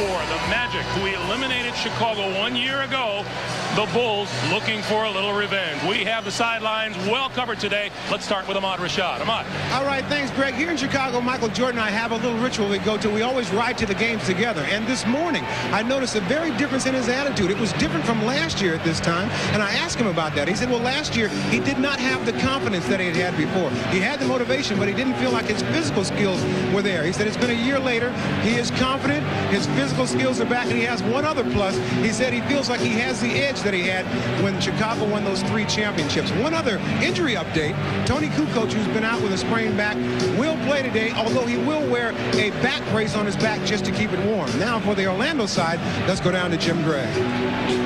The Magic, who eliminated Chicago 1 year ago. The Bulls looking for a little revenge. We have the sidelines well covered today. Let's start with Ahmad Rashad. Ahmad. All right, thanks, Greg. Here in Chicago, Michael Jordan and I have a little ritual we go to. We always ride to the games together. And this morning, I noticed a very difference in his attitude. It was different from last year at this time. And I asked him about that. He said, well, last year, he did not have the confidence that he had had before. He had the motivation, but he didn't feel like his physical skills were there. He said it's been a year later. He is confident. His physical skills are back. And he has one other plus. He said he feels like he has the edge that he had when Chicago won those 3 championships. One other injury update. Tony Kukoc, who's been out with a sprained back, will play today, although he will wear a back brace on his back just to keep it warm. Now for the Orlando side, let's go down to Jim Gray.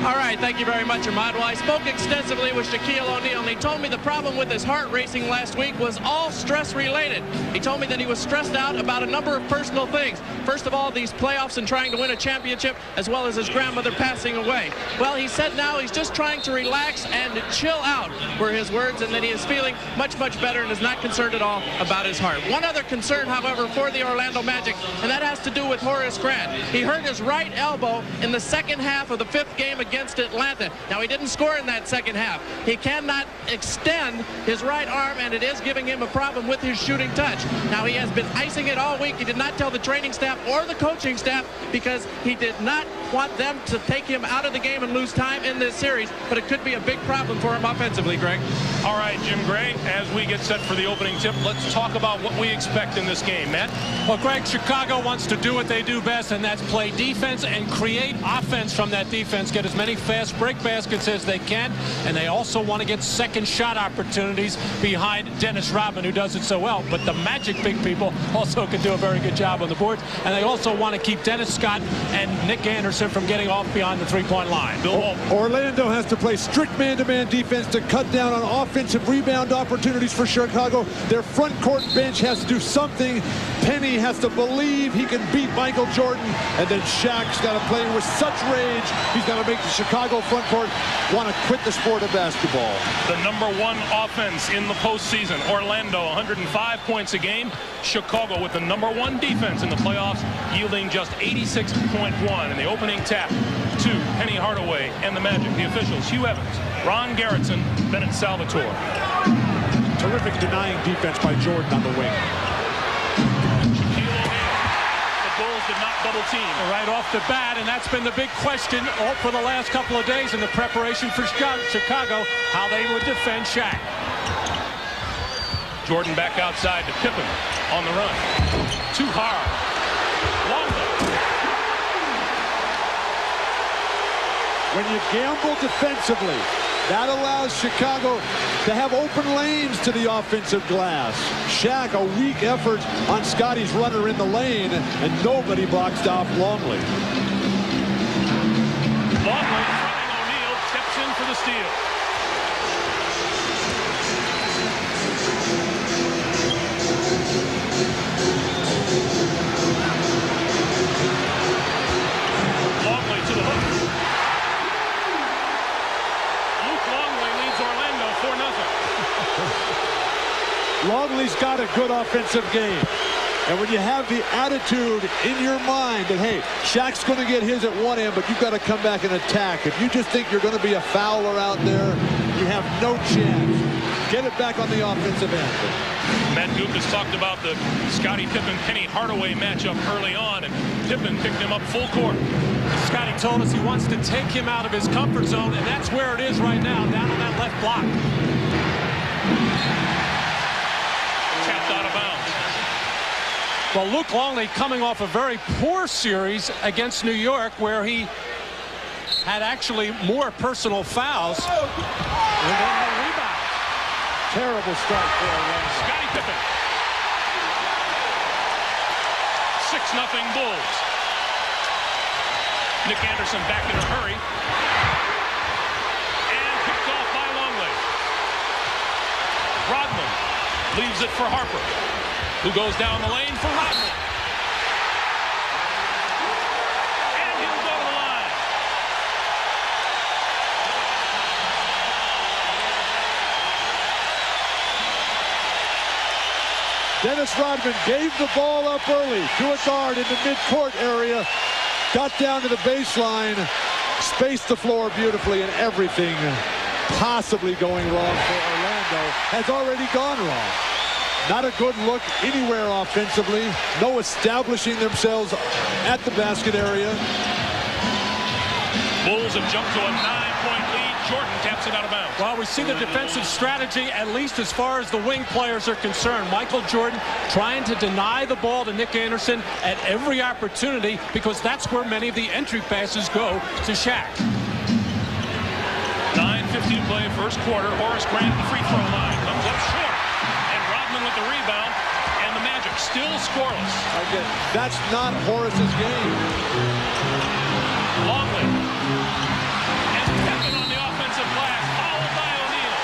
All right, thank you very much, Ahmad. Well, I spoke extensively with Shaquille O'Neal, and he told me the problem with his heart racing last week was all stress-related. He told me that he was stressed out about a number of personal things. First of all, these playoffs and trying to win a championship, as well as his grandmother passing away. Well, he said now he's just trying to relax and chill out, were his words, and that he is feeling much, much better and is not concerned at all about his heart. One other concern, however, for the Orlando Magic, and that has to do with Horace Grant. He hurt his right elbow in the second half of the 5th game against Atlanta. Now, he didn't score in that second half. He cannot extend his right arm, and it is giving him a problem with his shooting touch. Now, he has been icing it all week. He did not tell the training staff or the coaching staff because he did not want them to take him out of the game and lose time in this series, but it could be a big problem for him offensively, Greg. All right, Jim Gray, as we get set for the opening tip, let's talk about what we expect in this game. Matt? Well, Greg, Chicago wants to do what they do best, and that's play defense and create offense from that defense, get as many fast break baskets as they can, and they also want to get second shot opportunities behind Dennis Rodman, who does it so well. But the Magic big people also can do a very good job on the boards, and they also want to keep Dennis Scott and Nick Anderson from getting off beyond the three-point line. Bill Walton. Orlando has to play strict man-to-man defense to cut down on offensive rebound opportunities for Chicago. Their front court bench has to do something. Penny has to believe he can beat Michael Jordan, and then Shaq's got to play with such rage. He's got to make the Chicago front court want to quit the sport of basketball. The #1 offense in the postseason. Orlando, 105 points a game. Chicago with the #1 defense in the playoffs, yielding just 86.1 in the opening tap to Penny Hardaway and the Magic. The officials, Hugh Evans, Ron Garrettson, Bennett Salvatore. Terrific denying defense by Jordan on the wing. Did not double team right off the bat, and that's been the big question for the last couple of days in the preparation for Chicago, how they would defend Shaq. Jordan back outside to Pippen on the run. Too hard. Longo. When you gamble defensively, that allows Chicago to have open lanes to the offensive glass. Shaq, a weak effort on Scotty's runner in the lane, and nobody boxed off Longley. Longley trying O'Neal, steps in for the steal. Longley to the hook. Longley's got a good offensive game. And when you have the attitude in your mind that, hey, Shaq's going to get his at one end, but you've got to come back and attack. If you just think you're going to be a fouler out there, you have no chance. Get it back on the offensive end. Matt Gukas talked about the Scottie Pippen-Penny Hardaway matchup early on, and Pippen picked him up full court. Scotty told us he wants to take him out of his comfort zone, and that's where it is right now, down on that left block. Tapped out of bounds. Well, Luke Longley coming off a very poor series against New York, where he had actually more personal fouls. And then the rebound. Terrible start for Orlando. Scottie Pippen. 6-0 Bulls. Nick Anderson back in a hurry. And picked off by Longley. Rodman leaves it for Harper, who goes down the lane for Rodman. And he'll go to the line. Dennis Rodman gave the ball up early to a guard in the midcourt area. got down to the baseline, spaced the floor beautifully, and everything possibly going wrong for Orlando has already gone wrong. Not a good look anywhere offensively. No establishing themselves at the basket area. Bulls have jumped to a 9-point lead. Jordan taps it out of bounds. Well, we see the defensive strategy, at least as far as the wing players are concerned. Michael Jordan trying to deny the ball to Nick Anderson at every opportunity, because that's where many of the entry passes go to Shaq. 9:50 to play, first quarter. Horace Grant at the free throw line. Comes up short. And Rodman with the rebound. And the Magic still scoreless. Again, that's not Horace's game. Longley. And Peppin on the offensive glass. Fouled by O'Neal.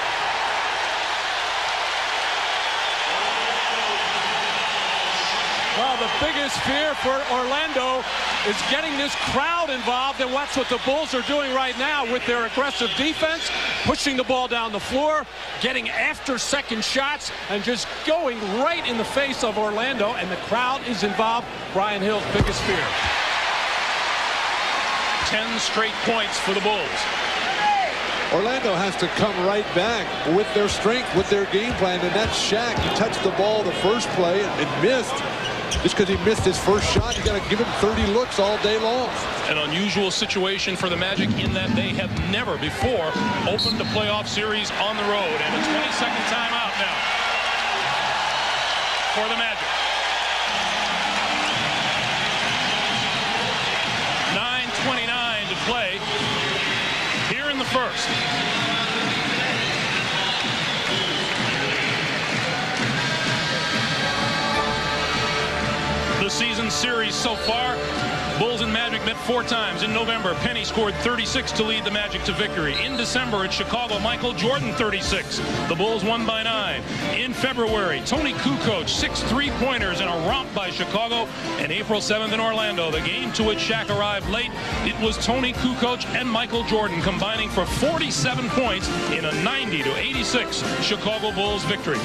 Well, the biggest fear for Orlando is getting this crowd involved, and that's what the Bulls are doing right now with their aggressive defense, pushing the ball down the floor, getting after second shots, and just going right in the face of Orlando, and the crowd is involved. Brian Hill's biggest fear. 10 straight points for the Bulls. Orlando has to come right back with their strength, with their game plan, and that's Shaq. He touched the ball the first play and missed. Just because he missed his first shot, you got to give him 30 looks all day long. An unusual situation for the Magic in that they have never before opened a playoff series on the road. And a 20-second timeout now for the Magic. 9:29 to play here in the first. The season series so far, Bulls and Magic met 4 times. In November, Penny scored 36 to lead the Magic to victory. In December at Chicago, Michael Jordan 36. The Bulls won by 9. In February, Tony Kukoc 6 3-pointers in a romp by Chicago. And April 7th in Orlando, the game to which Shaq arrived late, it was Tony Kukoc and Michael Jordan combining for 47 points in a 90-86 Chicago Bulls victory.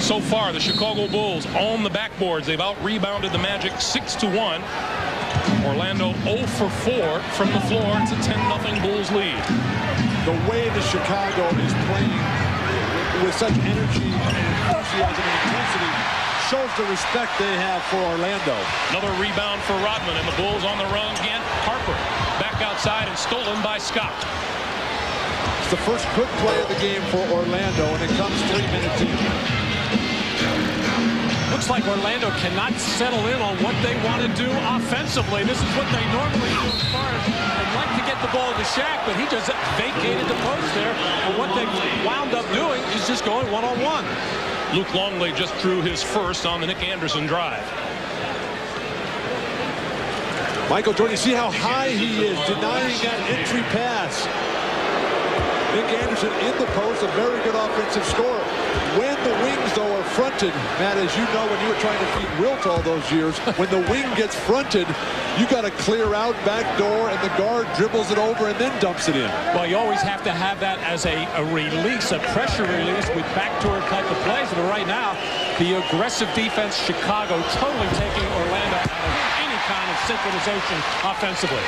So far, the Chicago Bulls own the backboards. They've out-rebounded the Magic 6-1. Orlando 0 for 4 from the floor. It's a 10-0 Bulls lead. The way that Chicago is playing with such energy and enthusiasm and intensity shows the respect they have for Orlando. Another rebound for Rodman, and the Bulls on the run again. Harper back outside and stolen by Scott. It's the first good play of the game for Orlando, and it comes 3 minutes in. Looks like Orlando cannot settle in on what they want to do offensively. This is what they normally do as far as they'd like to get the ball to Shaq, but he just vacated the post there. And what they wound up doing is just going one-on-one. Luke Longley just drew his first on the Nick Anderson drive. Michael Jordan, you see how high he is, denying that entry pass. Nick Anderson in the post, a very good offensive scorer. When the wings, though, are fronted, Matt, as you know, when you were trying to feed Wilt all those years, when the wing gets fronted, you got to clear out back door, and the guard dribbles it over and then dumps it in. Well, you always have to have that as a release, a pressure release with backdoor type of plays. But right now, the aggressive defense, Chicago, totally taking Orlando out of any kind of synchronization offensively.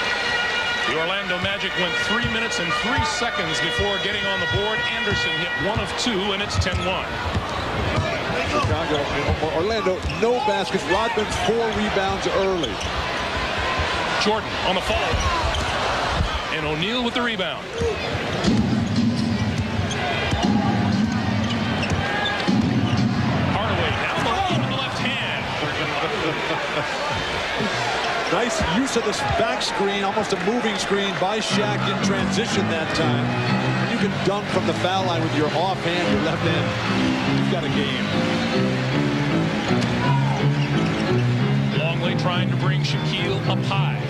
The Orlando Magic went 3 minutes and 3 seconds before getting on the board. Anderson hit 1 of 2, and it's 10-1. Chicago, Orlando, no baskets. Rodman's 4 rebounds early. Jordan on the follow. And O'Neal with the rebound. Hardaway down the lane with the left hand. Nice use of this back screen, almost a moving screen by Shaq in transition that time. You can dunk from the foul line with your offhand, your left hand. You've got a game. Longley trying to bring Shaquille up high.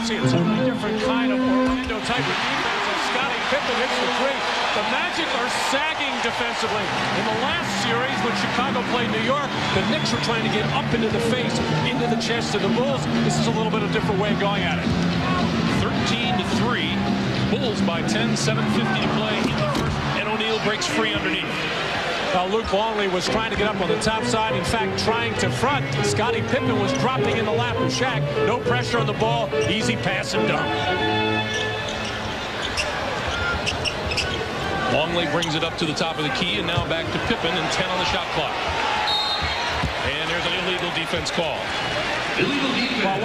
See, a totally different kind of Orlando type of defense as Scottie Pippen hits the three. The Magic are sagging defensively. In the last series, when Chicago played New York, the Knicks were trying to get up into the face, into the chest of the Bulls. This is a little bit of a different way of going at it. 13-3. Bulls by 10, 7:50 to play in the first, and O'Neal breaks free underneath. Luke Longley was trying to get up on the top side. In fact, trying to front. Scottie Pippen was dropping in the lap of Shaq. No pressure on the ball. Easy pass and dunk. Longley brings it up to the top of the key, and now back to Pippen, and 10 on the shot clock. And there's an illegal defense call. Well,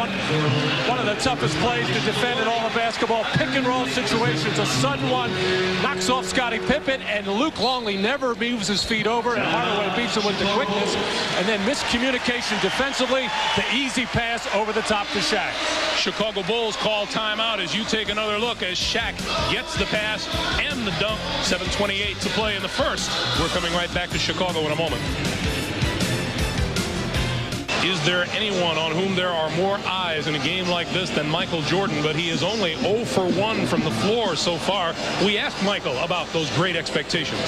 one of the toughest plays to defend in all of basketball. Pick and roll situations. A sudden one knocks off Scottie Pippen, and Luke Longley never moves his feet over, and Hardaway beats him with the quickness. And then miscommunication defensively. The easy pass over the top to Shaq. Chicago Bulls call timeout as you take another look as Shaq gets the pass and the dunk. 7:28 to play in the first. We're coming right back to Chicago in a moment. Is there anyone on whom there are more eyes in a game like this than Michael Jordan? But he is only 0 for 1 from the floor so far. We asked Michael about those great expectations.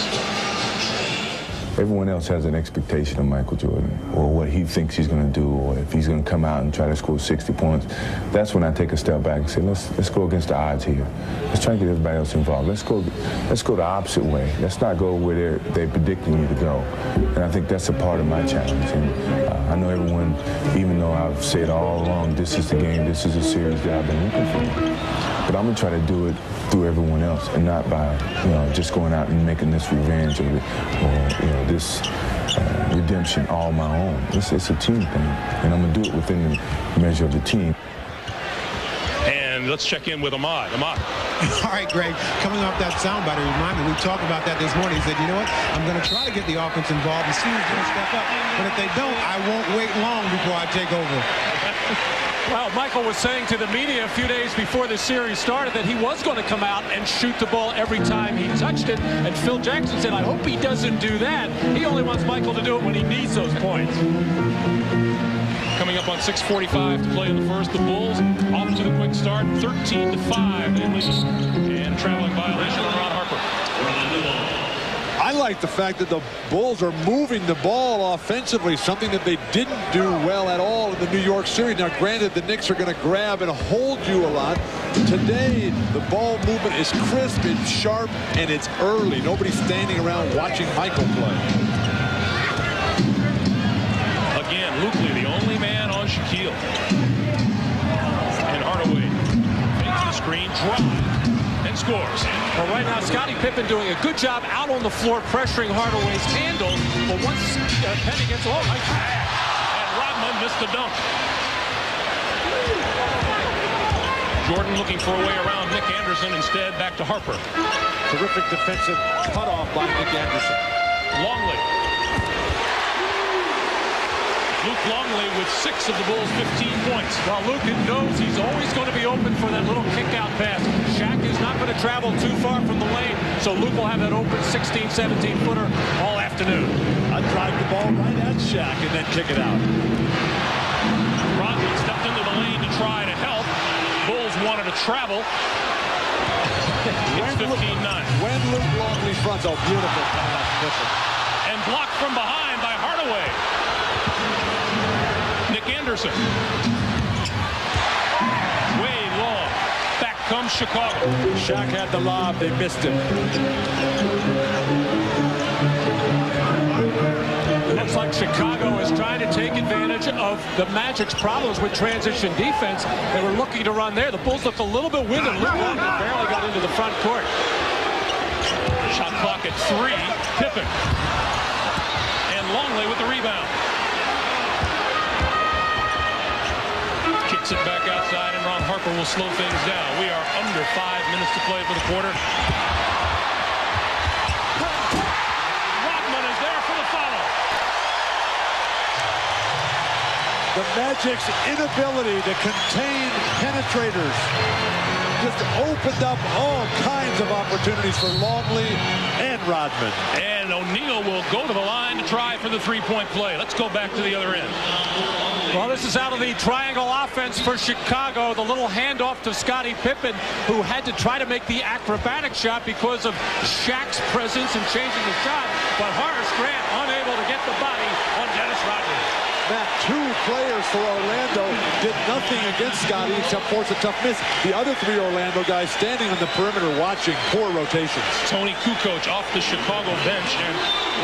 Everyone else has an expectation of Michael Jordan, or what he thinks he's going to do, or if he's going to come out and try to score 60 points. That's when I take a step back and say, let's go against the odds here. Let's try to get everybody else involved. Let's go the opposite way. Let's not go where they're predicting you to go. And I think that's a part of my challenge. And I know everyone, even though I've said all along, this is the game, this is a series that I've been looking for. But I'm going to try to do it through everyone else, and not by, just going out and making this revenge or this redemption all my own. It's a team thing, and I'm going to do it within the measure of the team. And let's check in with Ahmad. Ahmad. All right, Greg, coming off that soundbite, remind me, we talked about that this morning. He said, you know what, I'm going to try to get the offense involved and see who's going to step up. But if they don't, I won't wait long before I take over. Well, Michael was saying to the media a few days before the series started that he was going to come out and shoot the ball every time he touched it. And Phil Jackson said, I hope he doesn't do that. He only wants Michael to do it when he needs those points. Coming up on 6:45 to play in the first, the Bulls off to the quick start, 13-5. And traveling violation on Ron Harper. I like the fact that the Bulls are moving the ball offensively, something that they didn't do well at all in the New York series. Now, granted, the Knicks are going to grab and hold you a lot. Today, the ball movement is crisp, it's sharp, and it's early. Nobody's standing around watching Michael play. Again, Lukley, the only man on Shaquille. And Hardaway makes the screen, drive, and scores. Well, right now, Scottie Pippen doing a good job out on the floor, pressuring Hardaway's handle. But once Penny gets nice pass. And Rodman missed the dunk. Jordan looking for a way around Nick Anderson. Instead, back to Harper. Terrific defensive cutoff by Nick Anderson. Longley. Luke Longley with 6 of the Bulls' 15 points. Well, Luke knows he's always going to be open for that little kick-out pass. Shaq is not going to travel too far from the lane, so Luke will have that open 16, 17-footer all afternoon. I'd drive the ball right at Shaq and then kick it out. Rodman stepped into the lane to try to help. Bulls wanted to travel. It's 15-9. When Luke Longley fronts, beautiful pass. And blocked from behind by Hardaway. Nick Anderson. Way long. Back comes Chicago. Shaq had the lob. They missed him. Looks like Chicago is trying to take advantage of the Magic's problems with transition defense. They were looking to run there. The Bulls looked a little bit winded. Luke Longley barely got into the front court. Shot clock at 3. Pippen. And Longley with the rebound. Kicks it back outside, and Ron Harper will slow things down. We are under 5 minutes to play for the quarter. Rodman is there for the follow. The Magic's inability to contain penetrators just opened up all kinds of opportunities for Longley and Rodman. And O'Neal will go to the line to try for the three-point play. Let's go back to the other end. Well, this is out of the triangle offense for Chicago. The little handoff to Scottie Pippen, who had to try to make the acrobatic shot because of Shaq's presence and changing the shot. But Horace Grant unable to get the body on Dennis Rodman. Matt, two players for Orlando did nothing against Scottie except force a tough miss. The other three Orlando guys standing on the perimeter watching. Poor rotations. Tony Kukoc off the Chicago bench and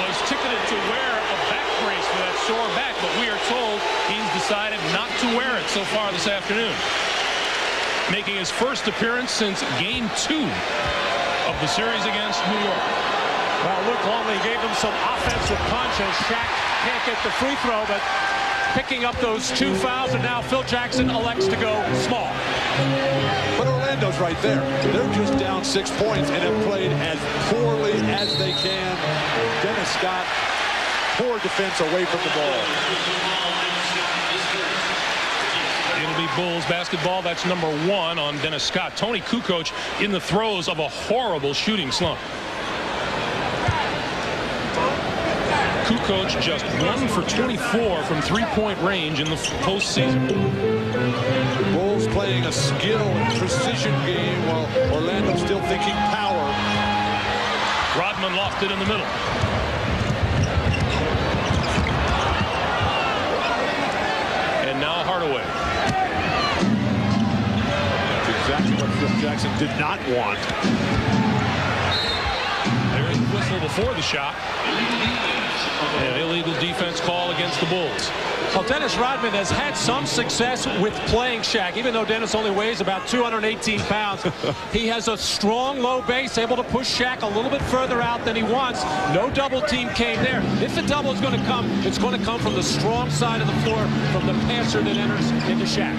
was ticketed to wear a back brace for that sore back, but we are told he's decided not to wear it so far this afternoon. Making his first appearance since Game 2 of the series against New York. Well, Luke Longley gave them some offensive punch as Shaq can't get the free throw, but picking up those 2 fouls, and now Phil Jackson elects to go small. But Orlando's right there. They're just down 6 points and have played as poorly as they can. Dennis Scott, poor defense away from the ball. It'll be Bulls basketball. That's number 1 on Dennis Scott. Tony Kukoc in the throes of a horrible shooting slump. Kukoc just 1 for 24 from three-point range in the postseason. Bulls playing a skill and precision game while Orlando still thinking power. Rodman lost it in the middle. And now Hardaway. That's exactly what Phil Jackson did not want. There's the whistle before the shot. An illegal defense call against the Bulls. Well, Dennis Rodman has had some success with playing Shaq. Even though Dennis only weighs about 218 pounds, he has a strong low base, able to push Shaq a little bit further out than he wants. No double team came there. If a double is going to come, it's going to come from the strong side of the floor, from the passer that enters into Shaq.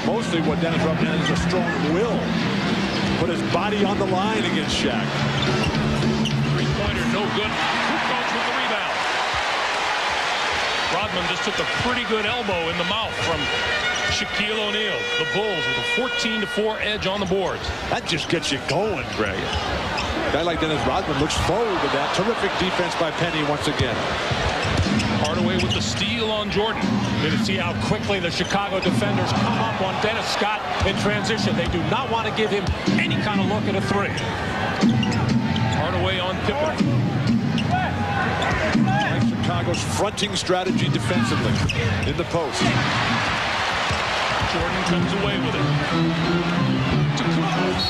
Mostly what Dennis Rodman has is a strong will. Put his body on the line against Shaq. Three-pointer, no good. Kukoc with the rebound. Rodman just took a pretty good elbow in the mouth from Shaquille O'Neal. The Bulls with a 14-4 edge on the boards. That just gets you going, Greg. A guy like Dennis Rodman looks forward to that. Terrific defense by Penny once again. Hardaway with the steal on Jordan. Going to see how quickly the Chicago defenders come up on Dennis Scott in transition. They do not want to give him any kind of look at a three. Hardaway on Pippen. Chicago's fronting strategy defensively in the post. Jordan comes away with it. To Kukoc.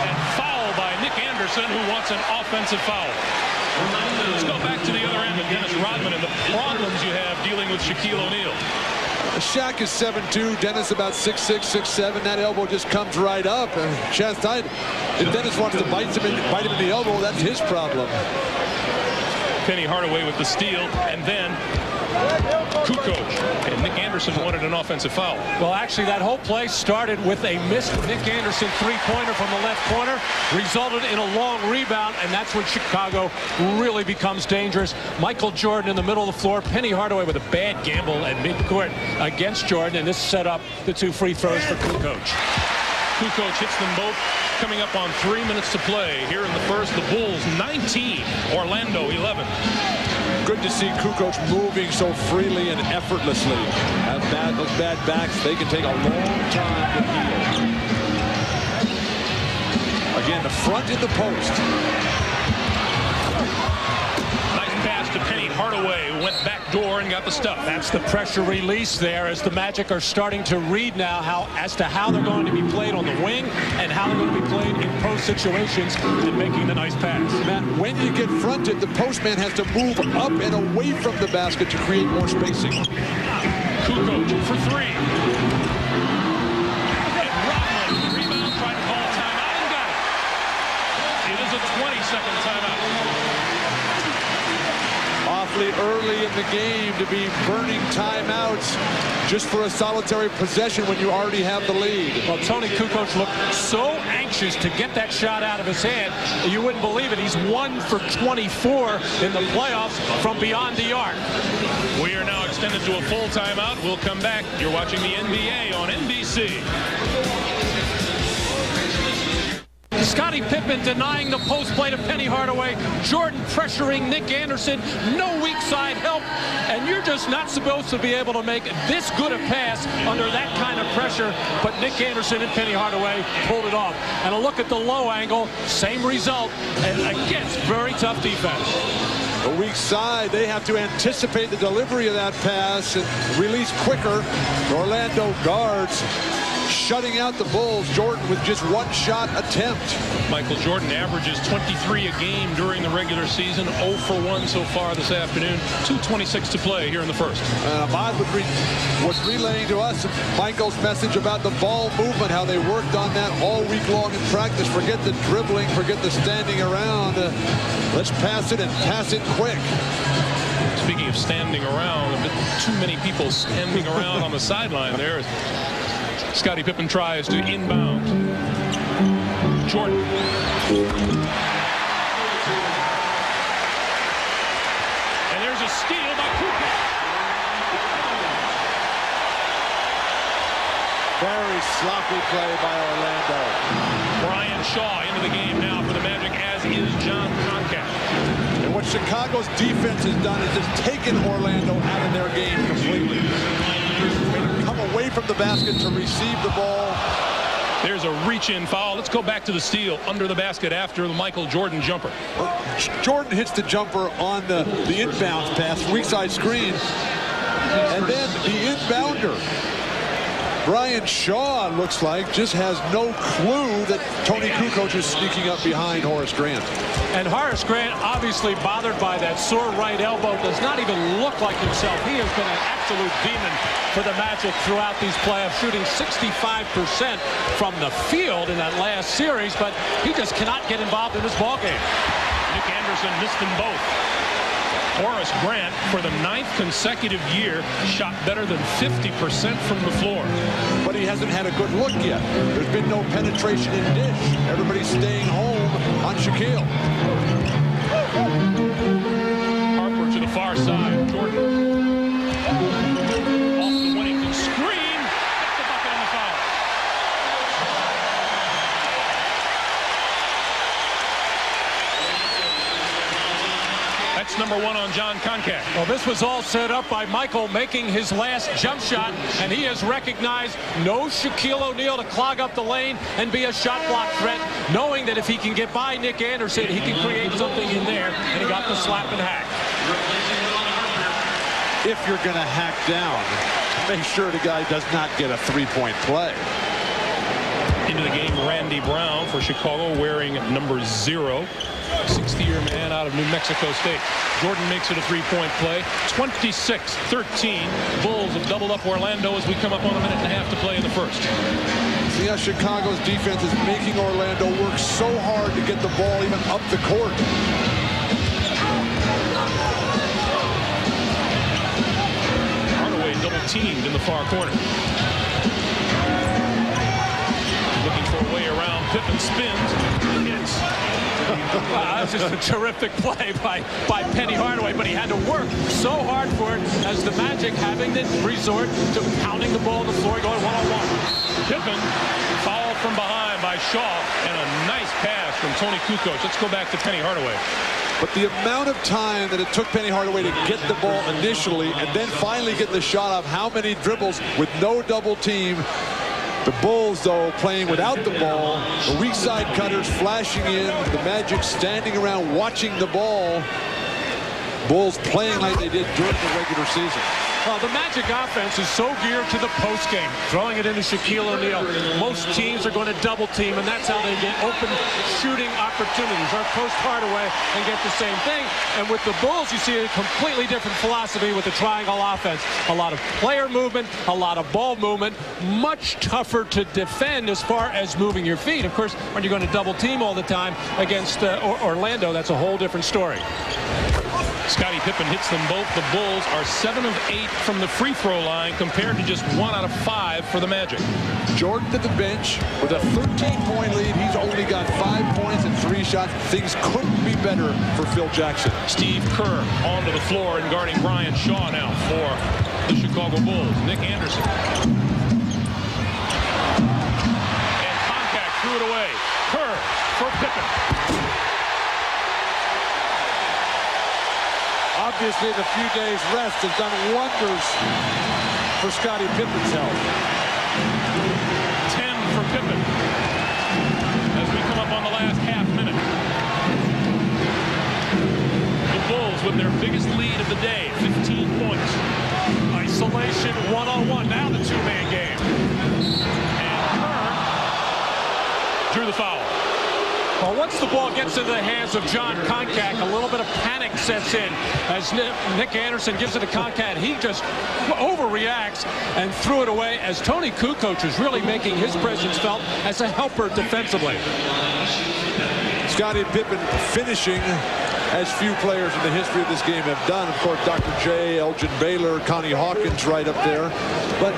And foul by Nick Anderson, who wants an offensive foul. Let's go back to the other end of Dennis Rodman and the problems you have dealing with Shaquille O'Neal. Shaq is 7'2", Dennis about 6'6", 6'7". That elbow just comes right up. Chest tight. If Dennis wants to bite him in the elbow, that's his problem. Penny Hardaway with the steal, and then Kukoc. And Nick Anderson wanted an offensive foul. Well, actually, that whole play started with a missed Nick Anderson three-pointer from the left corner, resulted in a long rebound, and that's when Chicago really becomes dangerous. Michael Jordan in the middle of the floor, Penny Hardaway with a bad gamble at midcourt against Jordan, and this set up the 2 free throws for Kukoc. Kukoc hits them both. Coming up on 3 minutes to play here in the first. The Bulls 19, Orlando 11. Good to see Kukoc moving so freely and effortlessly. Those bad backs, they can take a long time to heal. Again, the front in the post. Nice pass to Penny Hardaway, who went back door and got the stuff. That's the pressure release there as the Magic are starting to read now as to how they're going to be played on the wing and how they're going to be played in post situations and making the nice pass. Matt, when you get fronted, the postman has to move up and away from the basket to create more spacing. Kukoc for 3. And Rodman, rebound, trying to call timeout and got it. It is a 20-second timeout. Awfully early in the game to be burning timeouts just for a solitary possession when you already have the lead. Well, Tony Kukoc looked so anxious to get that shot out of his hand. You wouldn't believe it. He's 1 for 24 in the playoffs from beyond the arc. We are now extended to a full timeout. We'll come back. You're watching the NBA on NBC. Scottie Pippen denying the post play to Penny Hardaway. Jordan pressuring Nick Anderson. No weak side help. And you're just not supposed to be able to make this good a pass under that kind of pressure. But Nick Anderson and Penny Hardaway pulled it off. And a look at the low angle. Same result. And against very tough defense. The weak side, they have to anticipate the delivery of that pass and release quicker. Orlando guards shutting out the Bulls. Jordan with just one shot attempt. Michael Jordan averages 23 a game during the regular season. 0 for 1 so far this afternoon. 2:26 to play here in the first. Ahmad was relaying to us Michael's message about the ball movement, how they worked on that all week long in practice. Forget the dribbling, forget the standing around. Let's pass it and pass it quick. Speaking of standing around, a bit too many people standing around on the sideline there. Scottie Pippen tries to inbound. Jordan. And there's a steal by Kukoc. Very sloppy play by Orlando. Brian Shaw into the game now for the Magic, as is John Concat. And what Chicago's defense has done is just taken Orlando out of their game completely. Come away from the basket to receive the ball. There's a reach-in foul. Let's go back to the steal under the basket after the Michael Jordan jumper. Jordan hits the jumper on the inbound pass, weak side screen. And then the inbounder, Brian Shaw, looks like, just has no clue that Tony Kukoc is sneaking up behind Horace Grant. And Horace Grant, obviously bothered by that sore right elbow, does not even look like himself. He has been an absolute demon for the Magic throughout these playoffs, shooting 65% from the field in that last series, but he just cannot get involved in this ballgame. Nick Anderson missed them both. Horace Grant, for the 9th consecutive year, shot better than 50% from the floor. But he hasn't had a good look yet. There's been no penetration in dish. Everybody's staying home on Shaquille. Harper to the far side. Jordan. Off the Wennington screen. Gets the bucket on the foul. That's number 1 on John Concat. Well, this was all set up by Michael making his last jump shot, and he has recognized no Shaquille O'Neal to clog up the lane and be a shot block threat, knowing that if he can get by Nick Anderson, he can create something in there, and he got the slap and hack. If you're going to hack down, make sure the guy does not get a three-point play. Into the game, Randy Brown for Chicago, wearing number 0. 60-year man out of New Mexico State. Jordan makes it a three-point play. 26-13. Bulls have doubled up Orlando as we come up on a minute and a half to play in the first. See how Chicago's defense is making Orlando work so hard to get the ball even up the court. Hardaway double-teamed in the far corner. Looking for a way around. Pippen spins and hits. Wow, that's just a terrific play by Penny Hardaway, but he had to work so hard for it as the Magic having to resort to pounding the ball on the floor, going one-on-one. Pippen fouled from behind by Shaw, and a nice pass from Tony Kukoc. Let's go back to Penny Hardaway. But the amount of time that it took Penny Hardaway to get the ball initially and then finally get the shot off, how many dribbles with no double team. The Bulls, though, playing without the ball. The weak side cutters flashing in. The Magic standing around watching the ball. Bulls playing like they did during the regular season. Well, the Magic offense is so geared to the post game, throwing it into Shaquille O'Neal. Most teams are going to double team, and that's how they get open shooting opportunities. Or post Hardaway and get the same thing. And with the Bulls, you see a completely different philosophy with the triangle offense. A lot of player movement, a lot of ball movement, much tougher to defend as far as moving your feet. Of course, when you're going to double team all the time against Orlando, that's a whole different story. Scottie Pippen hits them both. The Bulls are 7 of 8 from the free throw line compared to just 1 out of 5 for the Magic. Jordan to the bench with a 13-point lead. He's only got 5 points and 3 shots. Things couldn't be better for Phil Jackson. Steve Kerr onto the floor and guarding Brian Shaw now for the Chicago Bulls. Nick Anderson. And Contact threw it away. Kerr for Pippen. Obviously, the few days rest has done wonders for Scottie Pippen's health. 10 for Pippen. As we come up on the last half minute. The Bulls with their biggest lead of the day, 15 points. Isolation, one-on-one. Now the two-man game. And Kerr drew the foul. Well, once the ball gets into the hands of John Koncak, a little bit of panic sets in as Nick Anderson gives it to Koncak. He just overreacts and threw it away as Tony Kukoc is really making his presence felt as a helper defensively. Scottie Pippen finishing as few players in the history of this game have done. Of course, Dr. J, Elgin Baylor, Connie Hawkins right up there. But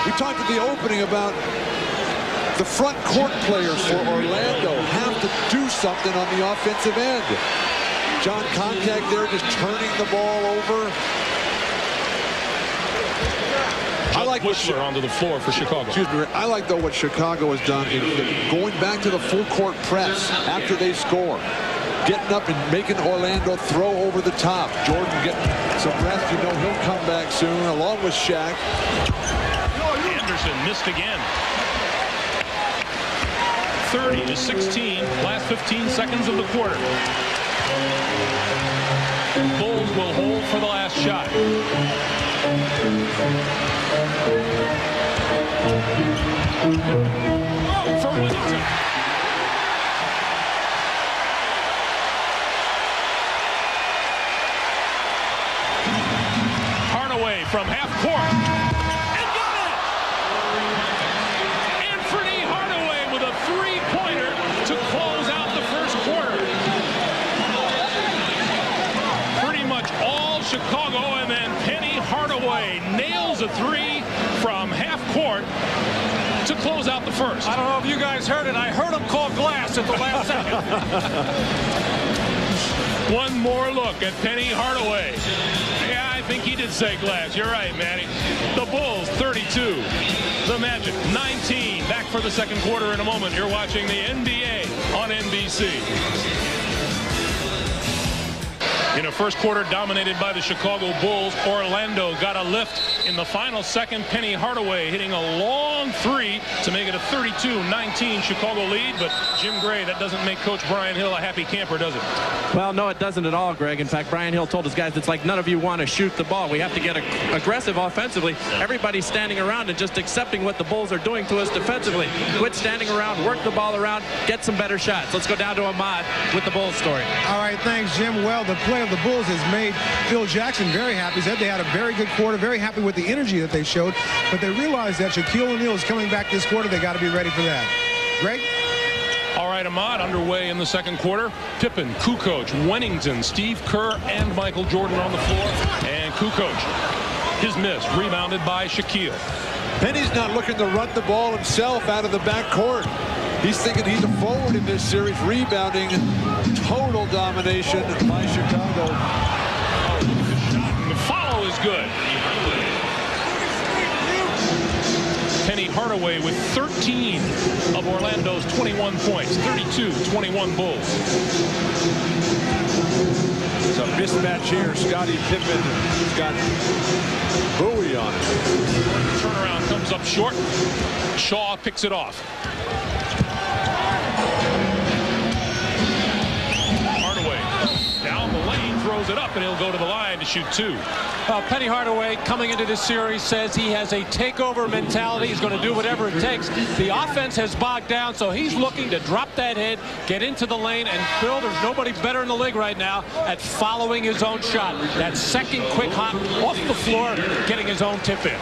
we talked at the opening about the front court players for Orlando have to do something on the offensive end. John Koncak there just turning the ball over. I like Whistler onto the floor for Chicago. Excuse me. I like, though, what Chicago has done in going back to the full court press after they score. Getting up and making Orlando throw over the top. Jordan getting some rest. You know he'll come back soon, along with Shaq. Anderson missed again. 30-16, last 15 seconds of the quarter. Bulls will hold for the last shot. For Whittington. Hardaway from half court. And got it! Anthony Hardaway with a three-pointer to close out the first quarter. Pretty much all Chicago, and then Penny Hardaway nails a three from half court to close out the first. I don't know if you guys heard it. I heard him call glass at the last second. One more look at Penny Hardaway. Yeah, I think he did say glass. You're right, Manny. The Bulls 32. The Magic 19. Back for the second quarter in a moment. You're watching the NBA on NBC. In a first quarter dominated by the Chicago Bulls, Orlando got a lift in the final second. Penny Hardaway hitting a long three to make it a 32-19 Chicago lead. But Jim Gray, that doesn't make Coach Brian Hill a happy camper, does it? Well, no, it doesn't at all, Greg. In fact, Brian Hill told his guys it's like none of you want to shoot the ball. We have to get aggressive offensively. Everybody's standing around and just accepting what the Bulls are doing to us defensively. Quit standing around, work the ball around, get some better shots. Let's go down to Ahmad with the Bulls story. All right, thanks, Jim. Well, the play of the Bulls has made Phil Jackson very happy. He said they had a very good quarter, very happy with the energy that they showed, but they realized that Shaquille O'Neal is coming back this quarter. They got to be ready for that. Greg? All right, Ahmad, underway in the second quarter. Pippen, Kukoc, Wennington, Steve Kerr, and Michael Jordan on the floor. And Kukoc, his miss, rebounded by Shaquille. Penny's not looking to run the ball himself out of the backcourt. He's thinking he's a forward in this series, rebounding. Total domination by Chicago. The follow is good. Penny Hardaway with 13 of Orlando's 21 points. 32-21 Bulls. It's a mismatch here. Scottie Pippen has got Bowie on it. Turnaround comes up short. Shaw picks it off. Down the lane, throws it up, and he'll go to the line to shoot two. Penny Hardaway coming into this series says he has a takeover mentality. He's going to do whatever it takes. The offense has bogged down, so he's looking to drop that head, get into the lane, and Phil, there's nobody better in the league right now at following his own shot. That second quick hop off the floor, getting his own tip in.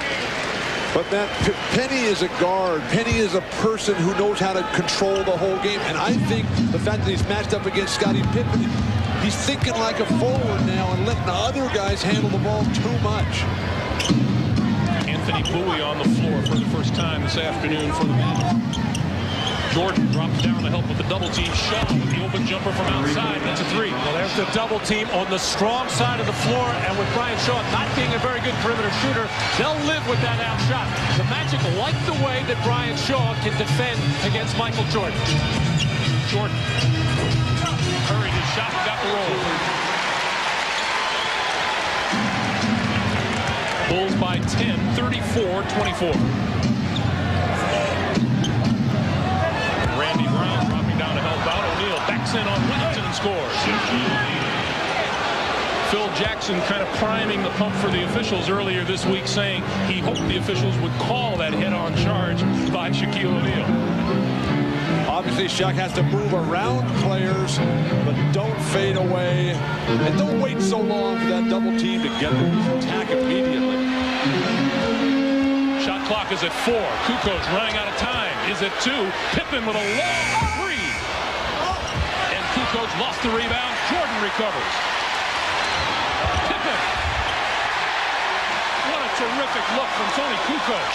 But Matt, Penny is a guard. Penny is a person who knows how to control the whole game. And I think the fact that he's matched up against Scottie Pippen, he's thinking like a forward now and letting the other guys handle the ball too much. Anthony Bowie on the floor for the first time this afternoon for the Magic. Jordan drops down to help with the double team. Shaw with the open jumper from outside. That's a three. Well, there's the double team on the strong side of the floor, and with Brian Shaw not being a very good perimeter shooter, they'll live with that out shot. The Magic like the way that Brian Shaw can defend against Michael Jordan. Jordan. Hurried his shot, got the roll. Bulls by 10, 34-24. Randy Brown dropping down to help out. O'Neal backs in on Wellington and scores. Phil Jackson kind of priming the pump for the officials earlier this week, saying he hoped the officials would call that head-on charge by Shaquille O'Neal. Obviously, Shaq has to move around players, but don't fade away. And don't wait so long for that double team to get there. Attack immediately. Shot clock is at 4. Kukoc running out of time. Is at 2. Pippen with a long three. And Kukoc lost the rebound. Jordan recovers. Pippen. What a terrific look from Tony Kukoc.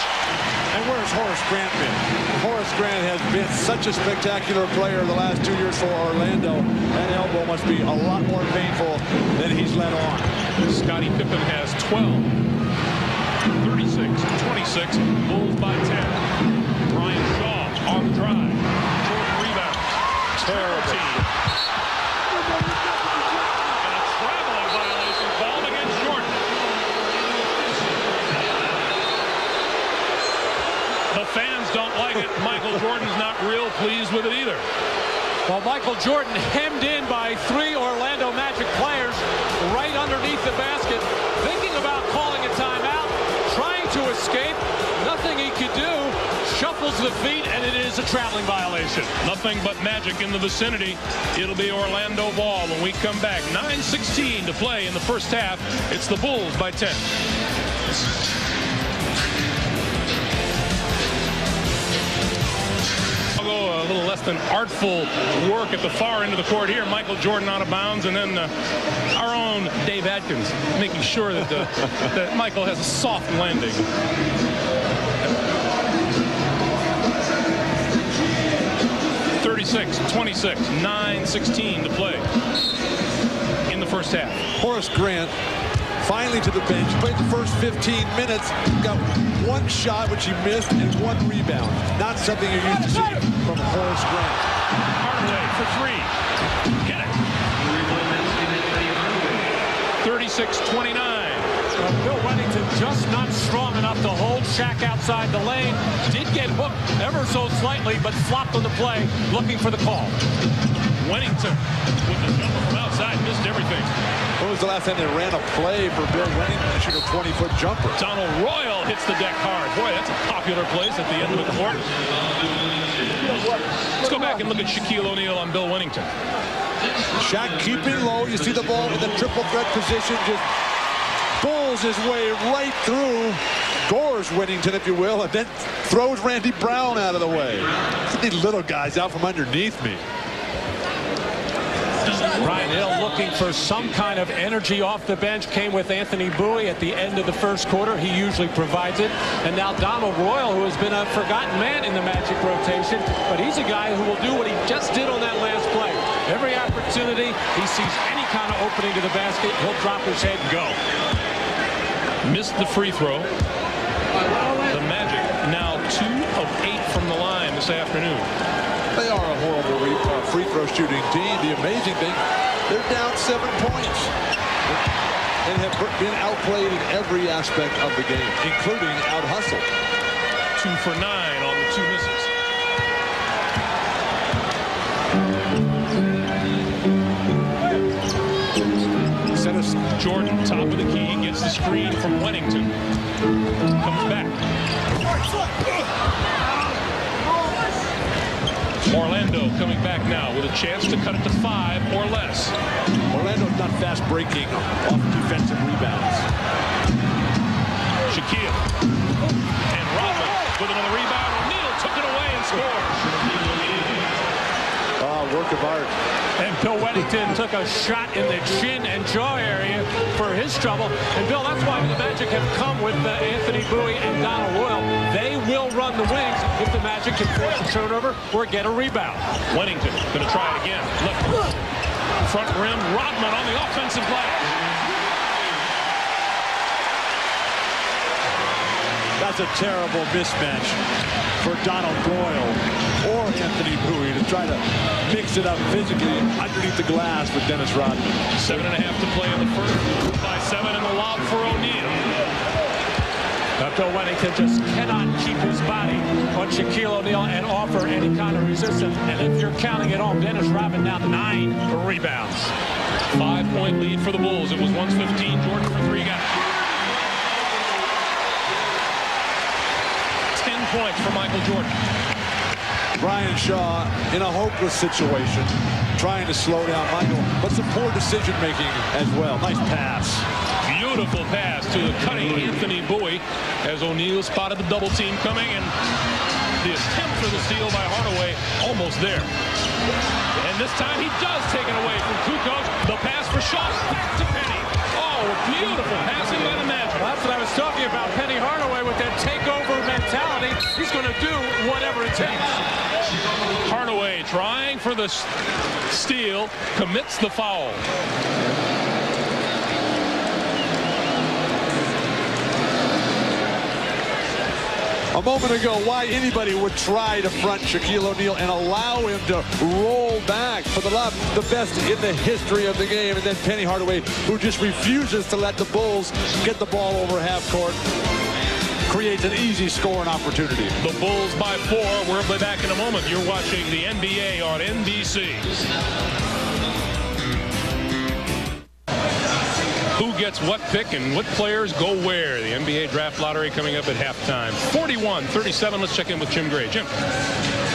And where's Horace Grant been? Horace Grant has been such a spectacular player the last 2 years for Orlando. That elbow must be a lot more painful than he's let on. Scottie Pippen has 12. 36-26. Bulls by 10. Brian Shaw on the drive. Jordan rebounds. Terrible team. And a traveling violation called against Jordan. The fans don't like it. Michael Jordan's not real pleased with it either. Well, Michael Jordan hemmed in by 3 Orlando Magic players right underneath the basket, thinking about calling a timeout, trying to escape. Nothing he could do. Shuffles the feet, and it is a traveling violation. Nothing but Magic in the vicinity. It'll be Orlando ball when we come back. 9:16 to play in the first half. It's the Bulls by 10. A little less than artful work at the far end of the court here. Michael Jordan out of bounds, and then our own Dave Adkins making sure that that Michael has a soft landing. (36-26), 9:16 to play in the first half. Horace Grant finally to the bench. Played the first 15 minutes. Got 1 shot, which he missed, and 1 rebound. Not something you're used to seeing from Horace Grant. Hardaway for 3. Get it. 36-29. Bill Wennington just not strong enough to hold Shaq outside the lane. Did get hooked ever so slightly, but flopped on the play, looking for the call. Wennington with the jumper from outside, missed everything. When was the last time they ran a play for Bill Wennington to shoot a 20-foot jumper? Donald Royal hits the deck hard. Boy, that's a popular place at the end of the court. Let's go back and look at Shaquille O'Neal on Bill Wennington. Shaq keeping low. You see the ball in the triple threat position. Just pulls his way right through. Gores Wennington, if you will, and then throws Randy Brown out of the way. These little guys out from underneath me. Ryan Hill looking for some kind of energy off the bench. Came with Anthony Bowie at the end of the first quarter. He usually provides it. And now Donald Royal, who has been a forgotten man in the Magic rotation, but he's a guy who will do what he just did on that last play. Every opportunity he sees any kind of opening to the basket, he'll drop his head and go. Missed the free throw. The Magic now 2 of 8 from the line this afternoon. They are a horrible free throw shooting team. The amazing thing, they're down 7 points and have been outplayed in every aspect of the game, including out-hustled. 2 for 9 on the 2 misses. Jordan, top of the key, gets the screen from Wennington. Comes back. Orlando coming back now with a chance to cut it to 5 or less. Orlando's not fast breaking off defensive rebounds. Shaquille and Robin with another rebound. O'Neal took it away and scored. Work of art. And Bill Wennington took a shot in the chin and jaw area for his trouble. And Bill, that's why the Magic have come with Anthony Bowie and Donald Royal. They will run the wings if the Magic can force a turnover or get a rebound. Wennington going to try it again. Left front rim. Rodman on the offensive glass. that's a terrible mismatch for Donald Doyle or Anthony Bowie to try to mix it up physically underneath the glass with Dennis Rodman. 7.5 to play in the first. By 7 in the lob for O'Neal. Bill Wennington just cannot keep his body on Shaquille O'Neal and offer any kind of resistance. And if you're counting at home, Dennis Rodman now 9 rebounds. 5-point lead for the Bulls. It was 115. Jordan for 3 got 10 points for Michael Jordan. Brian Shaw in a hopeless situation, trying to slow down Michael, but some poor decision making as well. Nice pass. Beautiful pass to the cutting Anthony Bowie as O'Neal spotted the double team coming, and the attempt for the steal by Hardaway almost there. And this time he does take it away from Kukoc. The pass for Shaw back to Penny. Oh, beautiful passing by the Magic. Well, that's what I was talking about. Penny Hardaway with that takeover mentality. He's going to do whatever it takes. Hardaway trying for the steal, commits the foul. A moment ago, why anybody would try to front Shaquille O'Neal and allow him to roll back for the lob, the best in the history of the game. And then Penny Hardaway, who just refuses to let the Bulls get the ball over half court, creates an easy scoring opportunity. The Bulls by 4. We'll be back in a moment. You're watching the NBA on NBC. Who gets what pick and what players go where? The NBA draft lottery coming up at halftime. 41-37. Let's check in with Jim Gray. Jim.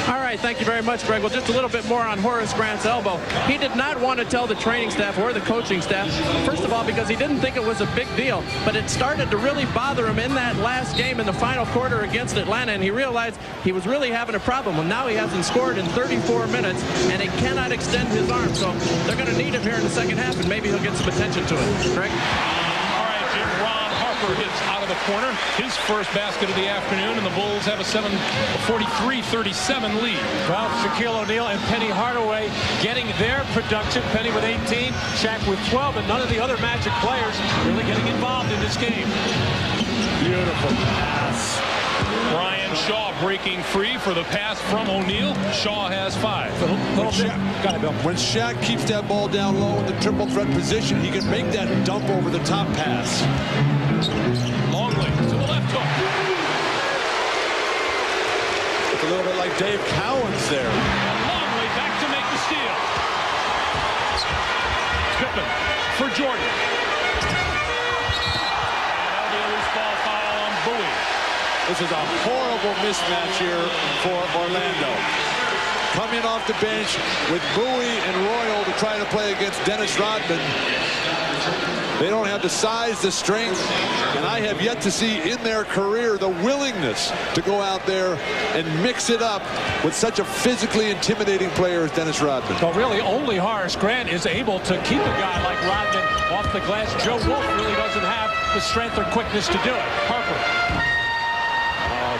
All right, thank you very much, Greg. Well, just a little bit more on Horace Grant's elbow. He did not want to tell the training staff or the coaching staff, first of all, because he didn't think it was a big deal, but it started to really bother him in that last game in the final quarter against Atlanta, and he realized he was really having a problem. Well, now he hasn't scored in 34 minutes, and he cannot extend his arm, so they're going to need him here in the second half, and maybe he'll get some attention to it. Greg? All right, Jim. Ron Harper hits out of the corner. His first basket of the afternoon, and the Bulls have a 43-37 lead. Well, Shaquille O'Neal and Penny Hardaway getting their production. Penny with 18, Shaq with 12, and none of the other Magic players really getting involved in this game. Beautiful pass. Brian Shaw breaking free for the pass from O'Neal. Shaw has 5. When Shaq keeps that ball down low in the triple threat position, he can make that dump over the top pass. Longley to the left hook. It's a little bit like Dave Cowens there. Longley back to make the steal. Pippen for Jordan. And that'll be a loose ball foul on Bowie. This is a horrible mismatch here for Orlando. Coming off the bench with Bowie and Royal to try to play against Dennis Rodman. They don't have the size, the strength, and I have yet to see in their career the willingness to go out there and mix it up with such a physically intimidating player as Dennis Rodman. Well, really, only Horace Grant is able to keep a guy like Rodman off the glass. Joe Wolf really doesn't have the strength or quickness to do it. Harper.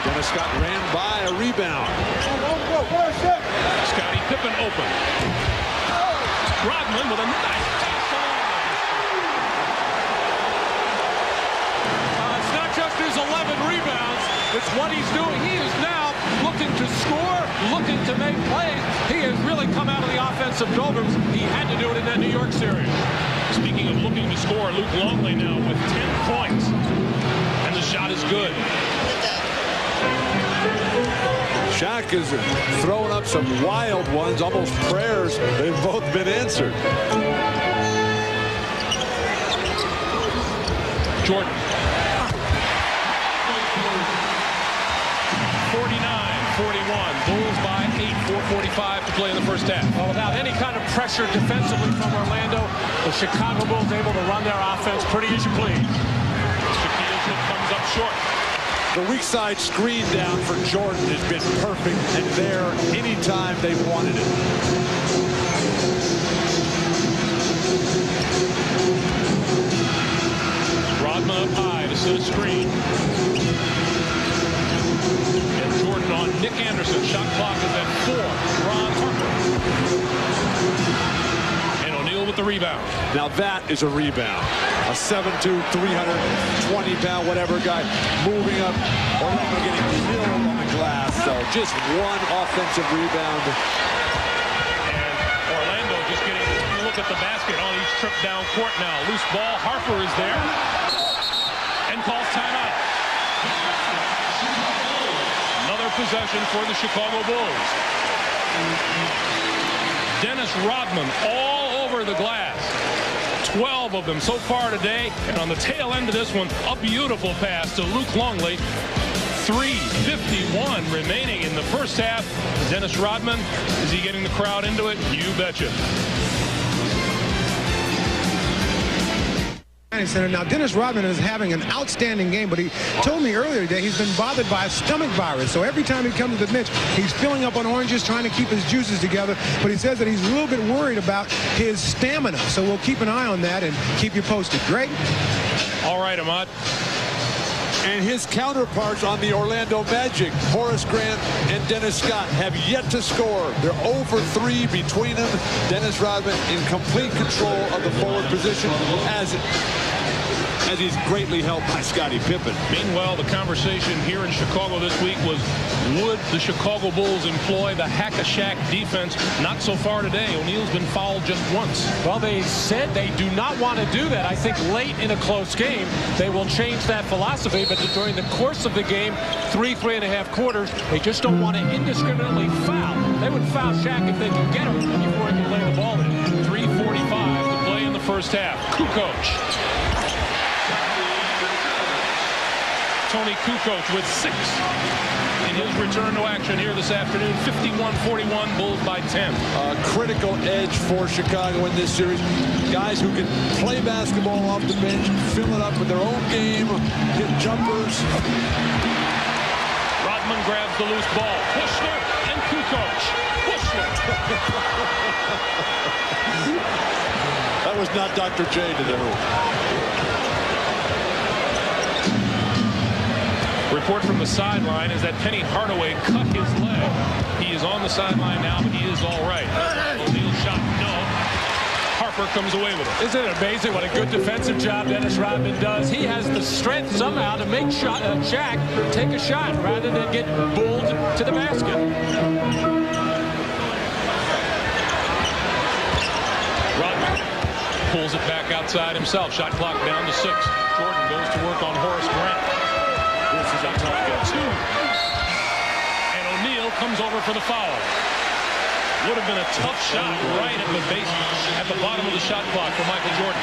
Dennis Scott ran by a rebound. Scottie Pippen open. Rodman with a nice pass. It's not just his 11 rebounds. It's what he's doing. He is now looking to score, looking to make plays. He has really come out of the offensive doldrums. He had to do it in that New York series. Speaking of looking to score, Luke Longley now with 10 points. And the shot is good. Shaq is throwing up some wild ones, almost prayers. They've both been answered. Jordan. 49-41. Bulls by 8. 4:45 to play in the first half. Well, without any kind of pressure defensively from Orlando, the Chicago Bulls able to run their offense pretty as you please. Shaquille's hit comes up short. The weak side screen down for Jordan has been perfect and there anytime they've wanted it. Rodman up high to set a screen. And Jordan on Nick Anderson. Shot clock is at 4. Ron Harper. And O'Neal with the rebound. Now that is a rebound. A 7'2", 320-pound, whatever guy moving up. Orlando getting killed on the glass. So just one offensive rebound. And Orlando just getting a look at the basket on each trip down court now. Loose ball. Harper is there and calls timeout. Another possession for the Chicago Bulls. Dennis Rodman all over the glass. 12 of them so far today, and on the tail end of this one, a beautiful pass to Luke Longley. 3:51 remaining in the first half. Dennis Rodman, is he getting the crowd into it? You betcha. Center. Now, Dennis Rodman is having an outstanding game, but he told me earlier today he's been bothered by a stomach virus. So every time he comes to the bench, he's filling up on oranges, trying to keep his juices together. But he says that he's a little bit worried about his stamina. So we'll keep an eye on that and keep you posted. Greg? All right, Ahmad. And his counterparts on the Orlando Magic, Horace Grant and Dennis Scott, have yet to score. They're 0 for 3 between them. Dennis Rodman in complete control of the forward position as he's greatly helped by Scottie Pippen. Meanwhile, the conversation here in Chicago this week was, would the Chicago Bulls employ the hack-a-shack defense? Not so far today. O'Neal's been fouled just once. Well, they said they do not want to do that. I think late in a close game, they will change that philosophy. But during the course of the game, 3.5 quarters, they just don't want to indiscriminately foul. They would foul Shaq if they could get him before he can lay the ball in. 3:45 to play in the first half. Kukoc. Tony Kukoc with 6 in his return to action here this afternoon. 51-41, Bulls by 10. Critical edge for Chicago in this series. Guys who can play basketball off the bench, fill it up with their own game, hit jumpers. Rodman grabs the loose ball. Bushler and Kukoc. Bushler. That was not Dr. J to the hoop. Report from the sideline is that Penny Hardaway cut his leg. He is on the sideline now, but he is all right. O'Neal shot, no. Harper comes away with it. Isn't it amazing what a good defensive job Dennis Rodman does? He has the strength somehow to make Shaq take a shot rather than get bulled to the basket. Rodman pulls it back outside himself. Shot clock down to 6. Jordan goes to work on Horace Grant. This is a tough 2. And O'Neal comes over for the foul. Would have been a tough shot right at the base, at the bottom of the shot clock for Michael Jordan.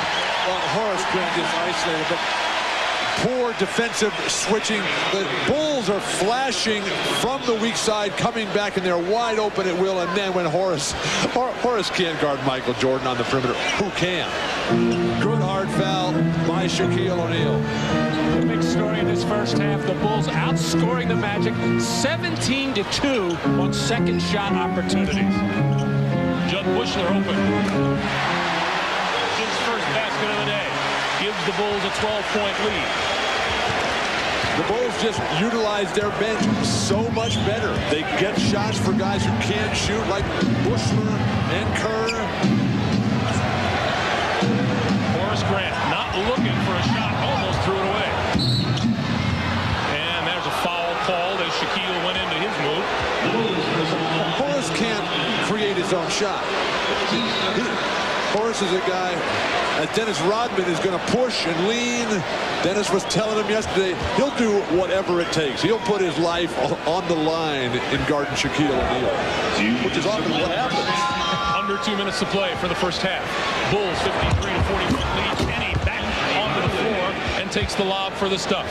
Well, Horace Grant is isolated, but poor defensive switching. The Bulls are flashing from the weak side, coming back, and they're wide open at will. And then when Horace can't guard Michael Jordan on the perimeter, who can? Good hard foul by Shaquille O'Neal. The big story in this first half, the Bulls outscoring the Magic 17-2 on second shot opportunities. Judd Bushler open. His first basket of the day gives the Bulls a 12-point lead. The Bulls just utilize their bench so much better. They get shots for guys who can't shoot, like Bushler and Kerr. Horace Grant not looking for a shot, almost threw it away. And there's a foul called as Shaquille went into his move. Horace can't create his own shot. Horace is a guy, as Dennis Rodman is going to push and lean. Dennis was telling him yesterday, he'll do whatever it takes. He'll put his life on the line in guarding Shaquille O'Neal, which is often what happens. Under 2 minutes to play for the first half. Bulls 53-41 lead. Kenny back onto the floor and takes the lob for the stuff.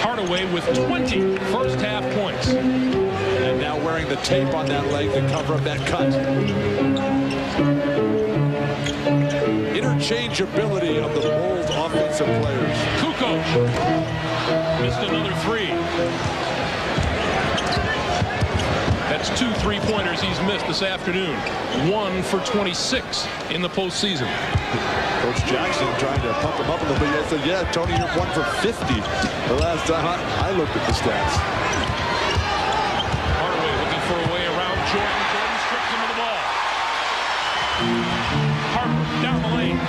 Hardaway with 20 first half points. And now wearing the tape on that leg to cover up that cut. Interchangeability of the Bulls offensive players. Kukoc missed another 3. That's 2 3-pointers he's missed this afternoon. 1 for 26 in the postseason. Coach Jackson trying to pump him up a little bit. He said, yeah, Tony, you're 1 for 50 the last time I looked at the stats. Hardaway looking for a way around Jordan. Jordan strips him of the ball. Harper down the lane.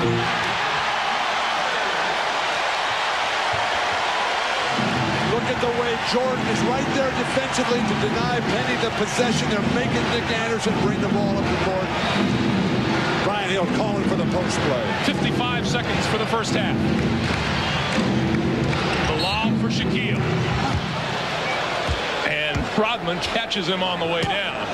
Jordan is right there defensively to deny Penny the possession. They're making Nick Anderson bring the ball up the court. Brian Hill calling for the post play. 55 seconds for the first half. The lob for Shaquille. And Rodman catches him on the way down.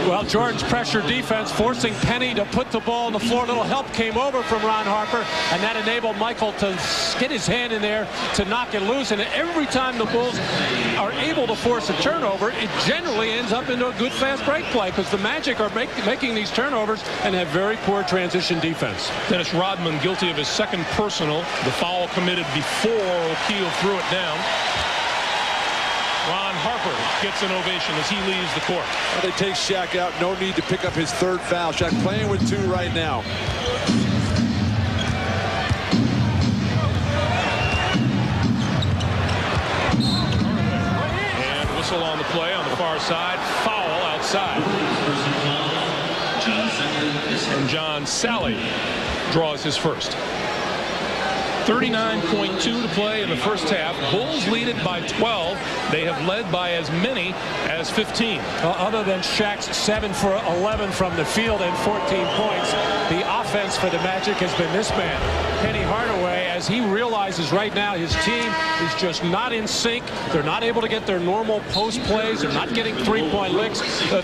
Well, Jordan's pressure defense forcing Penny to put the ball on the floor. A little help came over from Ron Harper, and that enabled Michael to get his hand in there to knock it loose. And every time the Bulls are able to force a turnover, it generally ends up into a good fast break play because the Magic are making these turnovers and have very poor transition defense. Dennis Rodman guilty of his second personal. The foul committed before O'Keefe threw it down. Ron Harper gets an ovation as he leaves the court. Well, they take Shaq out. No need to pick up his third foul. Shaq playing with 2 right now. And whistle on the play on the far side. Foul outside. And John Sally draws his first. 39.2 to play in the first half. Bulls lead it by 12. They have led by as many as 15. Other than Shaq's 7 for 11 from the field and 14 points, the offense for the Magic has been this man, Penny Hardaway, as he realizes right now his team is just not in sync. They're not able to get their normal post plays. They're not getting three-point looks. So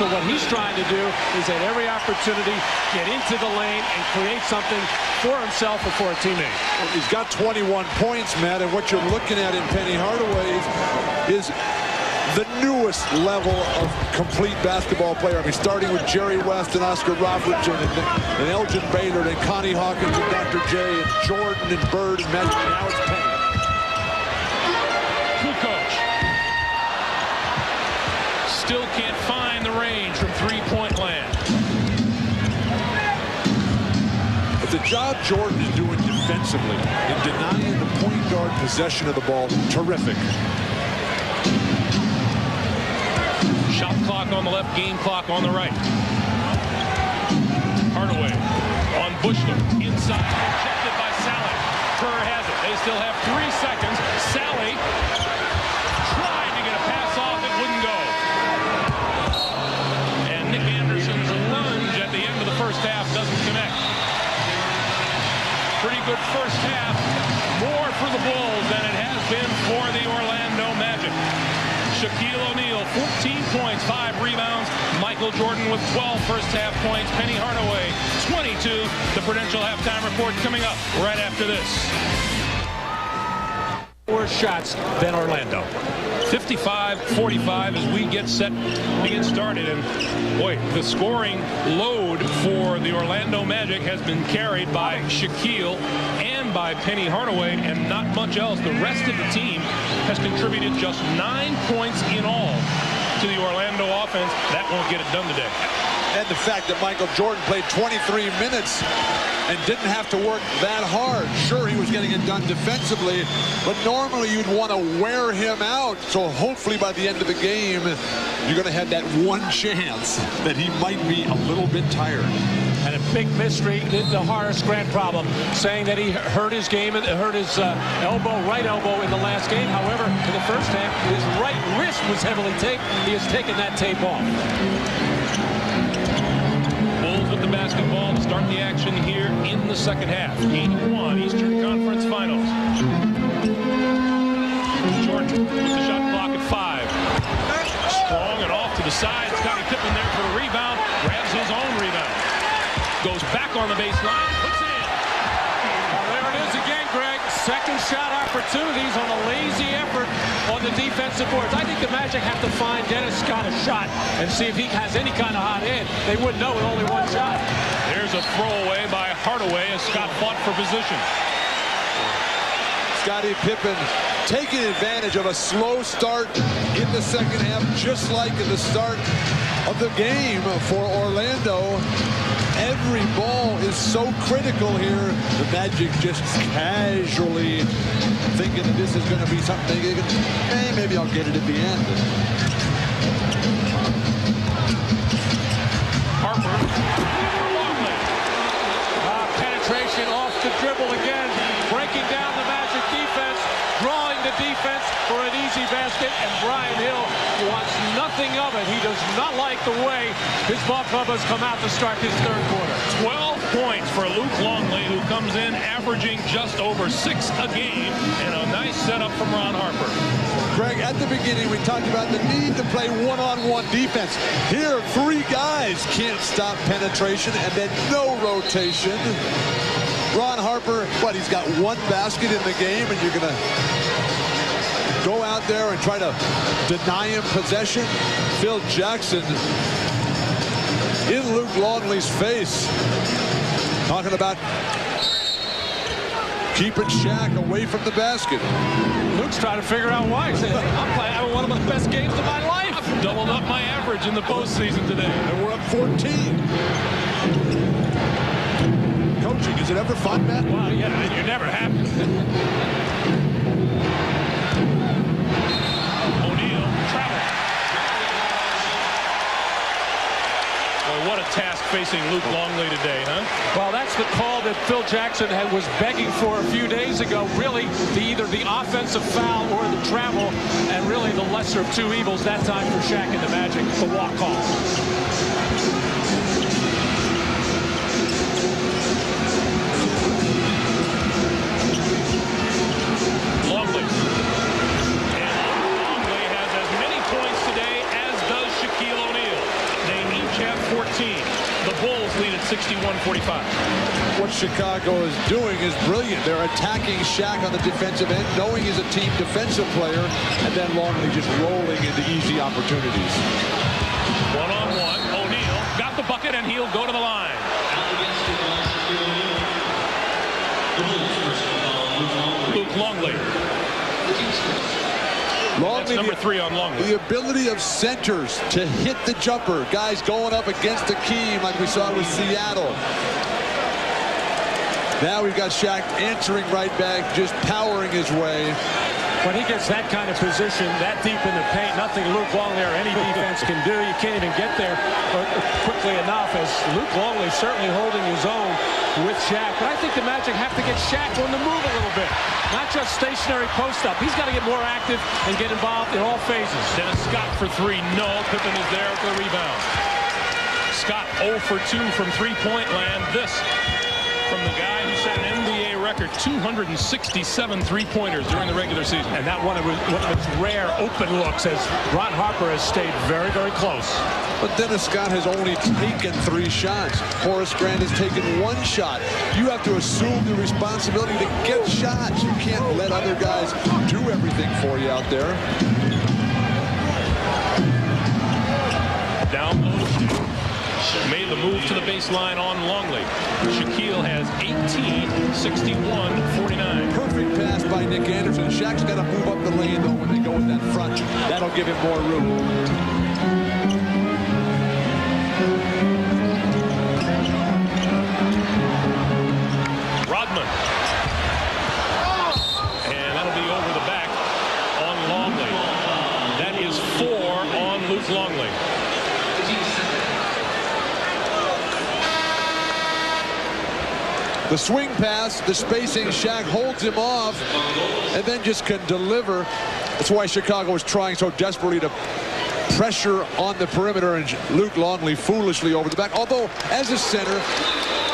what he's trying to do is at every opportunity get into the lane and create something for himself or for a teammate. He's got 21 points, Matt, and what you're looking at in Penny Hardaway is the newest level of complete basketball player. I mean, starting with Jerry West and Oscar Robertson and Elgin Baylor and Connie Hawkins and Dr. J and Jordan and Bird and Magic. Now it's Penny. Kukoc still can't find the range from three-point land. But the job Jordan is doing defensively in denying the point guard possession of the ball, terrific. Shot clock on the left, game clock on the right. Hardaway on Bushler, inside, rejected by Sally. Kerr has it. They still have 3 seconds. Sally trying to get a pass off, it wouldn't go. And Nick Anderson's lunge at the end of the first half doesn't connect. Pretty good first half. More for the Bulls than it has been for the Orlando Magic. Shaquille O'Neal, 14 points, 5 rebounds. Michael Jordan with 12 first half points. Penny Hardaway, 22. The Prudential halftime report coming up right after this. More shots than Orlando. 55-45 as we get started. And boy, the scoring load for the Orlando Magic has been carried by Shaquille and by Penny Hardaway and not much else. The rest of the team has contributed just 9 points in all to the Orlando offense. That won't get it done today. And the fact that Michael Jordan played 23 minutes and didn't have to work that hard. Sure, he was getting it done defensively, but normally you'd want to wear him out. So hopefully by the end of the game, you're going to have that one chance that he might be a little bit tired. And a big mystery, the Horace Grant problem, saying that he hurt his game and hurt his right elbow in the last game. However, in the first half, his right wrist was heavily taped. He has taken that tape off. Bulls with the basketball to start the action here in the second half. Game 1, Eastern Conference Finals. Jordan with the shot clock at 5. Strong and off to the side. Scottie Pippen there for the rebound. Grabs his own rebound. Goes back on the baseline. Puts it in. Well, there it is again, Greg. Second shot opportunities on a lazy effort on the defensive boards. I think the Magic have to find Dennis Scott a shot and see if he has any kind of hot hand. They wouldn't know with only one shot. There's a throwaway by Hardaway as Scott fought for position. Scottie Pippen taking advantage of a slow start in the second half, just like in the start of the game for Orlando. Every ball is so critical here. The Magic just casually thinking that this is going to be something they can, maybe I'll get it at the end. Harper. Penetration off the dribble again, breaking down the Magic defense, drawing the the defense for an easy basket, and Brian Hill wants nothing of it. He does not like the way his ball club has come out to start this third quarter. 12 points for Luke Longley, who comes in averaging just over 6 a game, and a nice setup from Ron Harper. Greg, at the beginning, we talked about the need to play one-on-one defense. Here, 3 guys can't stop penetration, and then no rotation. Ron Harper, he's got 1 basket in the game, and you're going to go out there and try to deny him possession? Phil Jackson in Luke Longley's face, talking about keeping Shaq away from the basket. Luke's trying to figure out why. He said, I'm having one of the best games of my life. I've doubled up my average in the postseason today. And we're up 14. Coaching, is it ever fun, Matt? Well, yeah, you're never happy. O'Neal, travel. Boy, what a task facing Luke Longley today, huh? Well, that's the call that Phil Jackson was begging for a few days ago. Really, either the offensive foul or the travel, and really the lesser of 2 evils that time for Shaq and the Magic, the walk call. Longley. And Longley has as many points today as does Shaquille O'Neal. They each have 14. The Bulls lead at 61-45. What Chicago is doing is brilliant. They're attacking Shaq on the defensive end, knowing he's a team defensive player, and then Longley just rolling into easy opportunities. One-on-one. O'Neal got the bucket, and he'll go to the line. Luke Longley. That's number 3 on Longley. The ability of centers to hit the jumper. Guys going up against Akeem like we saw with Seattle. Now we've got Shaq answering right back, just powering his way. When he gets that kind of position, that deep in the paint, nothing Luke Longley or any defense can do. You can't even get there quickly enough, as Luke Longley certainly holding his own with Shaq. But I think the Magic have to get Shaq on the move a little bit. Not just stationary post-up. He's got to get more active and get involved in all phases. Dennis Scott for 3. No. Pippen is there for the rebound. Scott 0 for 2 from three-point land. This from the guy who set an NBA record, 267 three-pointers during the regular season. And that one of his rare open looks, as Ron Harper has stayed very, very close. But Dennis Scott has only taken 3 shots. Horace Grant has taken 1 shot. You have to assume the responsibility to get shots. You can't let other guys do everything for you out there. Down low. Made the move to the baseline on Longley. Shaquille has 18, 61-49. Perfect pass by Nick Anderson. Shaq's got to move up the lane, though, when they go with that front. That'll give him more room. Rodman. And that'll be over the back on Longley. That is 4 on Luke Longley. The swing pass, the spacing, Shaq holds him off and then just can deliver. That's why Chicago was trying so desperately to pressure on the perimeter, and Luke Longley foolishly over the back. Although, as a center,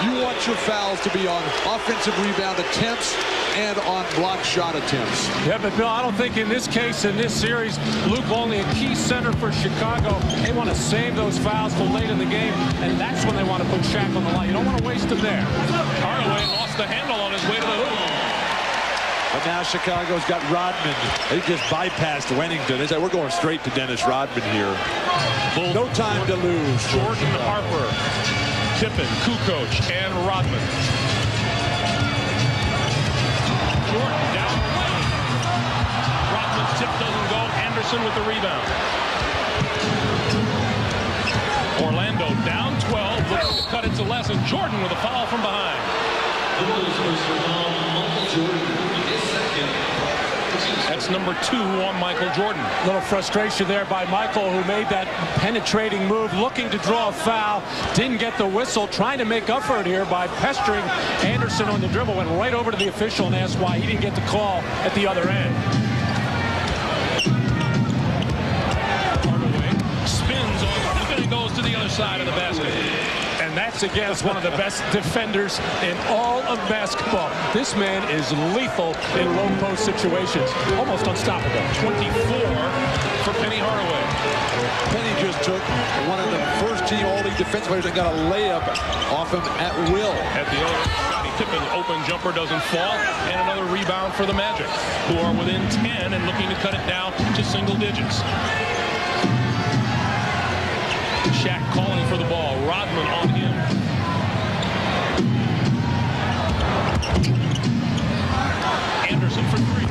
you want your fouls to be on offensive rebound attempts and on block shot attempts. Yeah, but Bill, I don't think in this case, in this series, Luke Longley, a key center for Chicago, they want to save those fouls till late in the game, and that's when they want to put Shaq on the line. You don't want to waste them there. Hardaway lost the handle on his way to the hoop. But now Chicago's got Rodman. They just bypassed Wennington. They said, we're going straight to Dennis Rodman here. No time to lose. Jordan, Harper, Pippen, Kukoc, and Rodman. Jordan down the lane. Rodman's tip doesn't go. Anderson with the rebound. Orlando down 12, looking to cut it to less, and Jordan with a foul from behind. That's number 2 on Michael Jordan. A little frustration there by Michael, who made that penetrating move, looking to draw a foul, didn't get the whistle, trying to make up for it here by pestering Anderson on the dribble, went right over to the official and asked why he didn't get the call at the other end. other side of the basket. And that's against one of the best defenders in all of basketball. This man is lethal in low post situations. Almost unstoppable. 24 for Penny Hardaway. Penny just took one of the first-team All-League defense players and got a layup off him at will. At the other, Scottie Pippen open jumper doesn't fall, and another rebound for the Magic, who are within 10 and looking to cut it down to single digits. Shaq calling for the ball. Rodman on him. Anderson for three.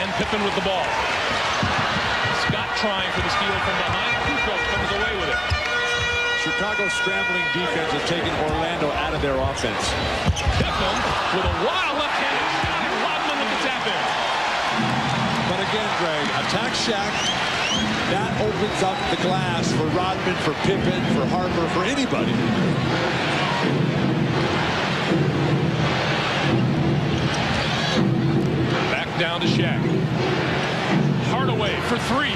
And Pippen with the ball. Scott trying for the steal from behind. Kukoc comes away with it. Chicago's scrambling defense has taken Orlando out of their offense. Pippen with a wild left-handed shot. Rodman with the tap in. But again, Greg, attack Shaq. That opens up the glass for Rodman, for Pippen, for Harper, for anybody. Back down to Shaq. Hardaway for three.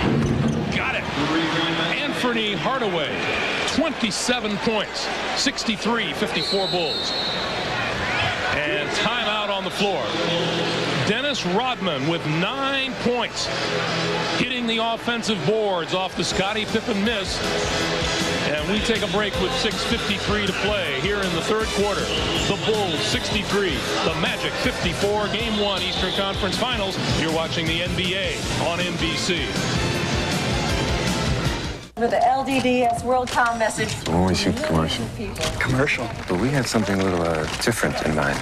Got it. Anthony Hardaway, 27 points, 63-54 Bulls. And timeout on the floor. Dennis Rodman with 9 points, hitting the offensive boards off the Scottie Pippen miss. And we take a break with 6:53 to play here in the third quarter. The Bulls 63, the Magic 54. Game 1 Eastern Conference Finals. You're watching the NBA on NBC. For the LDDS WorldCom message. When we shoot commercial. Commercial? But we had something a little different in mind.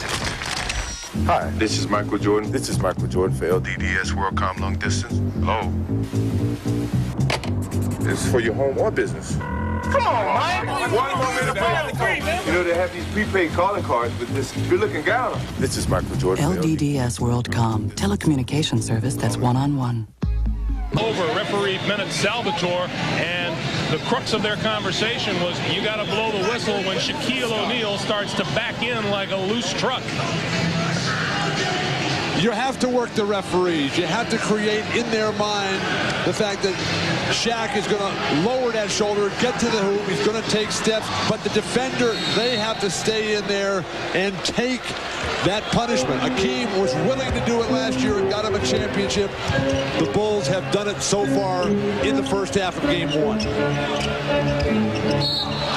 Hi, this is Michael Jordan. This is Michael Jordan for LDDS WorldCom Long Distance. Hello. This is for your home or business. Come on, Mike. One more minute. You know, they have these prepaid calling cards with this good-looking guy on them. This is Michael Jordan. LDDS WorldCom, telecommunication service that's one-on-one. Over referee Bennett Salvatore, and the crux of their conversation was you got to blow the whistle when Shaquille O'Neal starts to back in like a loose truck. You have to work the referees. You have to create in their mind the fact that Shaq is going to lower that shoulder, get to the hoop. He's going to take steps. But the defender, they have to stay in there and take that punishment. Akeem was willing to do it last year and got him a championship. The Bulls have done it so far in the first half of Game 1.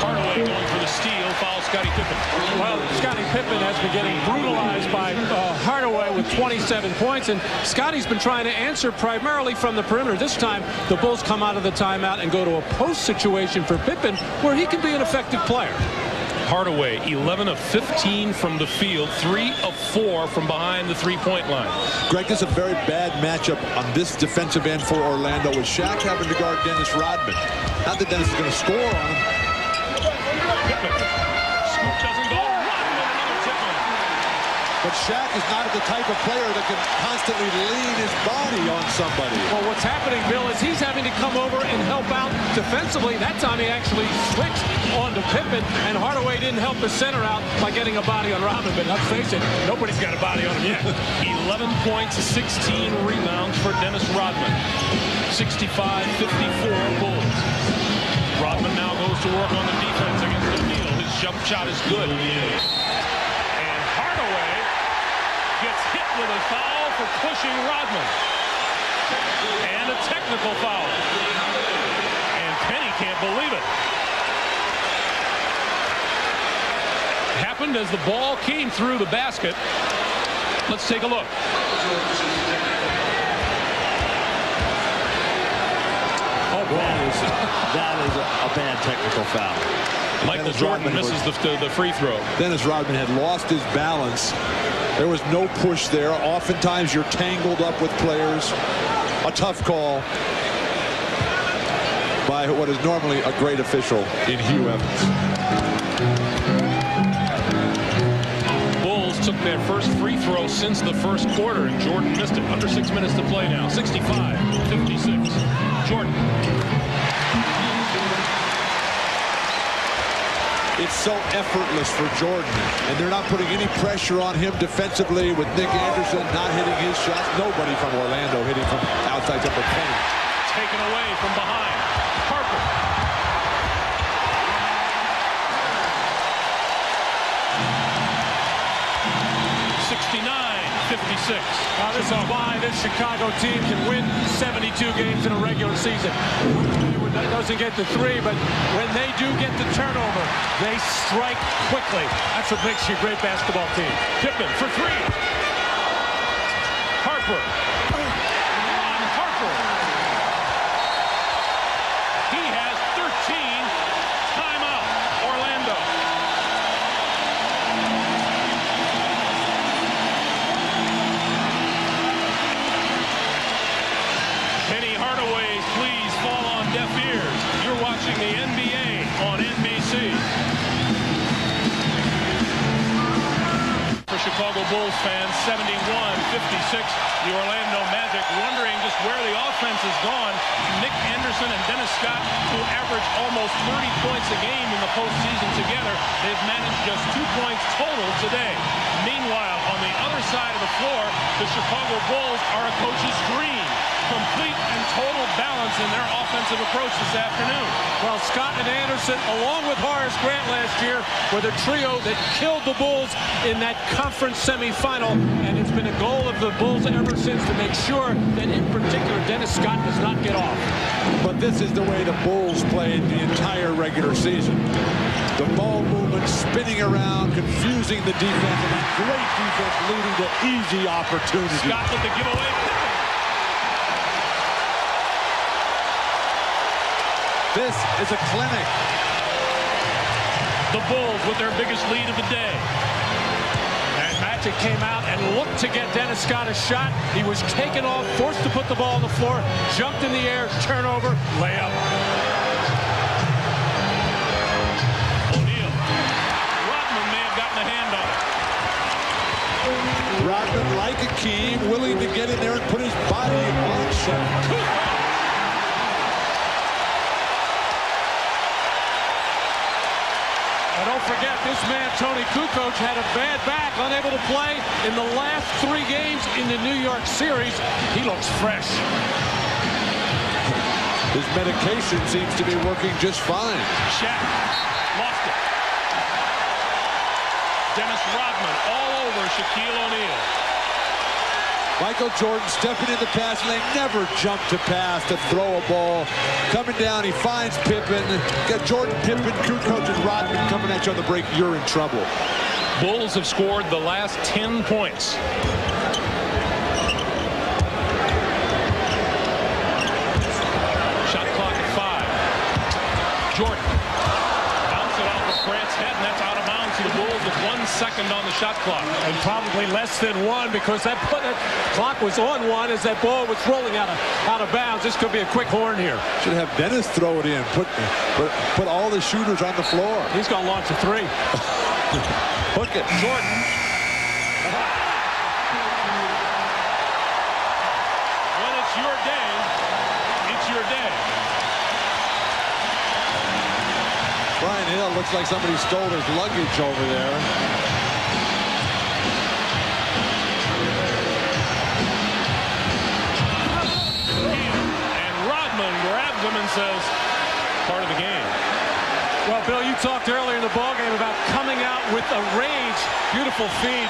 Hardaway going for the steal, foul Scottie Pippen. Well, Scottie Pippen has been getting brutalized by Hardaway with 27 points, and Scottie's been trying to answer primarily from the perimeter. This time, the Bulls come out of the timeout and go to a post situation for Pippen where he can be an effective player. Hardaway, 11 of 15 from the field, 3 of 4 from behind the three-point line. Greg, this is a very bad matchup on this defensive end for Orlando, with Shaq having to guard Dennis Rodman. Not that Dennis is going to score on him. Pippen. Scoop doesn't go. Rodman, another tip-in. But Shaq is not the type of player that can constantly lean his body on somebody. Well, what's happening, Bill, is he's having to come over and help out defensively. That time he actually switched on to Pippen, and Hardaway didn't help the center out by getting a body on Rodman. But let's face it, nobody's got a body on him yet. 11 points, 16 rebounds for Dennis Rodman. 65-54 Bulls. Rodman now goes to work on the defense against O'Neal. His jump shot is good. And Hardaway gets hit with a foul for pushing Rodman. And a technical foul. And Penny can't believe it. Happened as the ball came through the basket. Let's take a look. That is a bad technical foul. Michael Jordan misses the free throw. Dennis Rodman had lost his balance. There was no push there. Oftentimes you're tangled up with players. A tough call by what is normally a great official in Hugh Evans. Bulls took their first free throw since the first quarter, and Jordan missed it. Under 6 minutes to play now. 65-56. Jordan. It's so effortless for Jordan, and they're not putting any pressure on him defensively with Nick Anderson not hitting his shots. Nobody from Orlando hitting from outside Penny. Taken away from behind. Harper. Now, this is why this Chicago team can win 72 games in a regular season. It doesn't get to 3, but when they do get the turnover, they strike quickly. That's what makes you a great basketball team. Pippen for 3. Harper. Ron Harper. He has 13. Timeout, Orlando. Penny Hardaway, please fall on deaf ears. You're watching the NBA on NBC. For Chicago Bulls fans, 71-56. The Orlando Magic wondering just where the offense has gone. Nick Anderson and Dennis Scott, who average almost 30 points a game in the postseason together, they've managed just 2 points total today. Meanwhile, on the other side of the floor, the Chicago Bulls are a coach's dream. Complete and total balance in their offensive approach this afternoon. Well, Scott and Anderson, along with Horace Grant last year, were the trio that killed the Bulls in that conference semifinal, and it's been a goal of the Bulls ever since to make sure that, in particular, Dennis Scott does not get off. But this is the way the Bulls played the entire regular season. The ball movement, spinning around, confusing the defense, and that great defense leading to easy opportunities. Scott with the giveaway. This is a clinic. The Bulls with their biggest lead of the day. And Magic came out and looked to get Dennis Scott a shot. He was taken off, forced to put the ball on the floor, jumped in the air, turnover, layup. O'Neal. Rodman may have gotten a hand on it. Rodman, like Akeem, willing to get in there and put his body on shot. Don't forget, this man, Tony Kukoc, had a bad back, unable to play in the last 3 games in the New York series. He looks fresh. His medication seems to be working just fine. Shaq lost it. Dennis Rodman all over Shaquille O'Neal. Michael Jordan stepping in the pass lane, never jumped to pass to throw a ball. Coming down, he finds Pippen. Got Jordan, Pippen, Kukoc, and Rodman coming at you on the break. You're in trouble. Bulls have scored the last 10 points. Shot clock at 5. Jordan. Bounce it off of Grant's head, and that's out of bounds to the Bulls with 1 second on the shot clock. And probably less than 1, because that clock was on 1 as that ball was rolling out of bounds. This could be a quick horn here. Should have Dennis throw it in. Put all the shooters on the floor. He's going to launch a 3. Hook it. Jordan. When it's your day, it's your day. Brian Hill looks like somebody stole his luggage over there. And Rodman grabs him and says, part of the game. Well, Bill, you talked earlier in the ballgame about coming out with a rage. Beautiful feed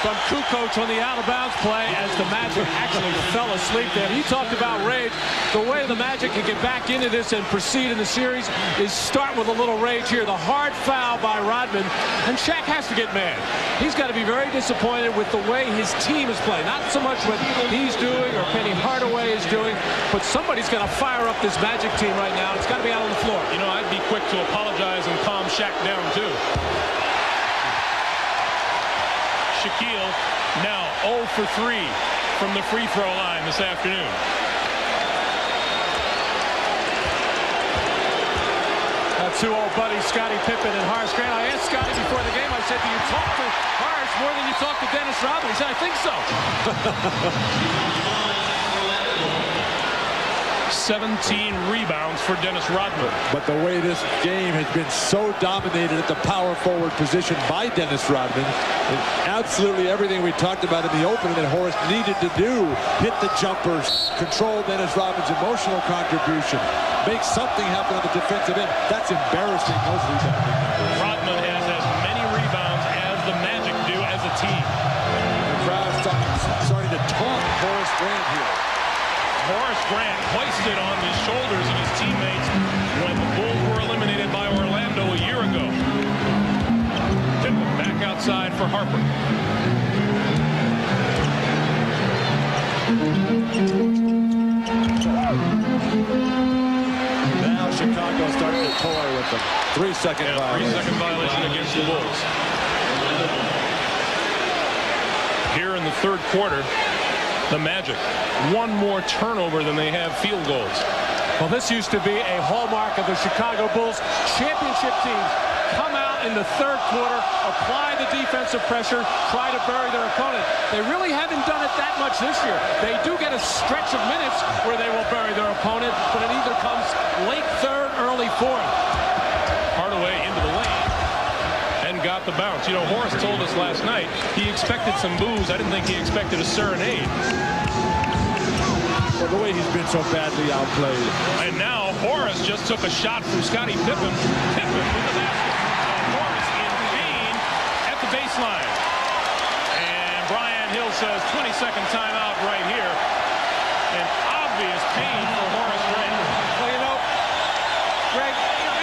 from Kukoc on the out-of-bounds play as the Magic actually fell asleep there. You talked about rage. The way the Magic can get back into this and proceed in the series is start with a little rage here. The hard foul by Rodman, and Shaq has to get mad. He's got to be very disappointed with the way his team is playing. Not so much what he's doing or Penny Hardaway is doing, but somebody's got to fire up this Magic team right now. It's got to be out on the floor. You know, I'd be quick to apologize and calm Shaq down, too. Shaquille now 0 for 3 from the free throw line this afternoon. That's 2 old buddies, Scottie Pippen and Horace Grant. I asked Scottie before the game, I said, do you talk to Horace more than you talk to Dennis Rodman? He said, I think so. 17 rebounds for Dennis Rodman. But the way this game has been so dominated at the power forward position by Dennis Rodman, and absolutely everything we talked about in the opening that Horace needed to do, hit the jumpers, control Dennis Rodman's emotional contribution, make something happen on the defensive end. That's embarrassing, those rebounding numbers. Rodman has as many rebounds as the Magic do as a team. The crowd's talking outside for Harper. Now Chicago starting to toy with them. 3-second violation. 3-second violation against the Bulls. Here in the third quarter, the Magic, one more turnover than they have field goals. Well, this used to be a hallmark of the Chicago Bulls championship teams. Come out in the third quarter, apply the defensive pressure, try to bury their opponent. They really haven't done it that much this year. They do get a stretch of minutes where they will bury their opponent, but it either comes late third, early fourth. Hardaway into the lane and got the bounce. You know, Horace told us last night he expected some boos. I didn't think he expected a serenade. Well, the way he's been so badly outplayed. And now Horace just took a shot from Scottie Pippen. Pippen with the basket. Horace in pain at the baseline. And Brian Hill says 20-second timeout right here. And obvious pain for Horace Grant. Well, you know, Greg,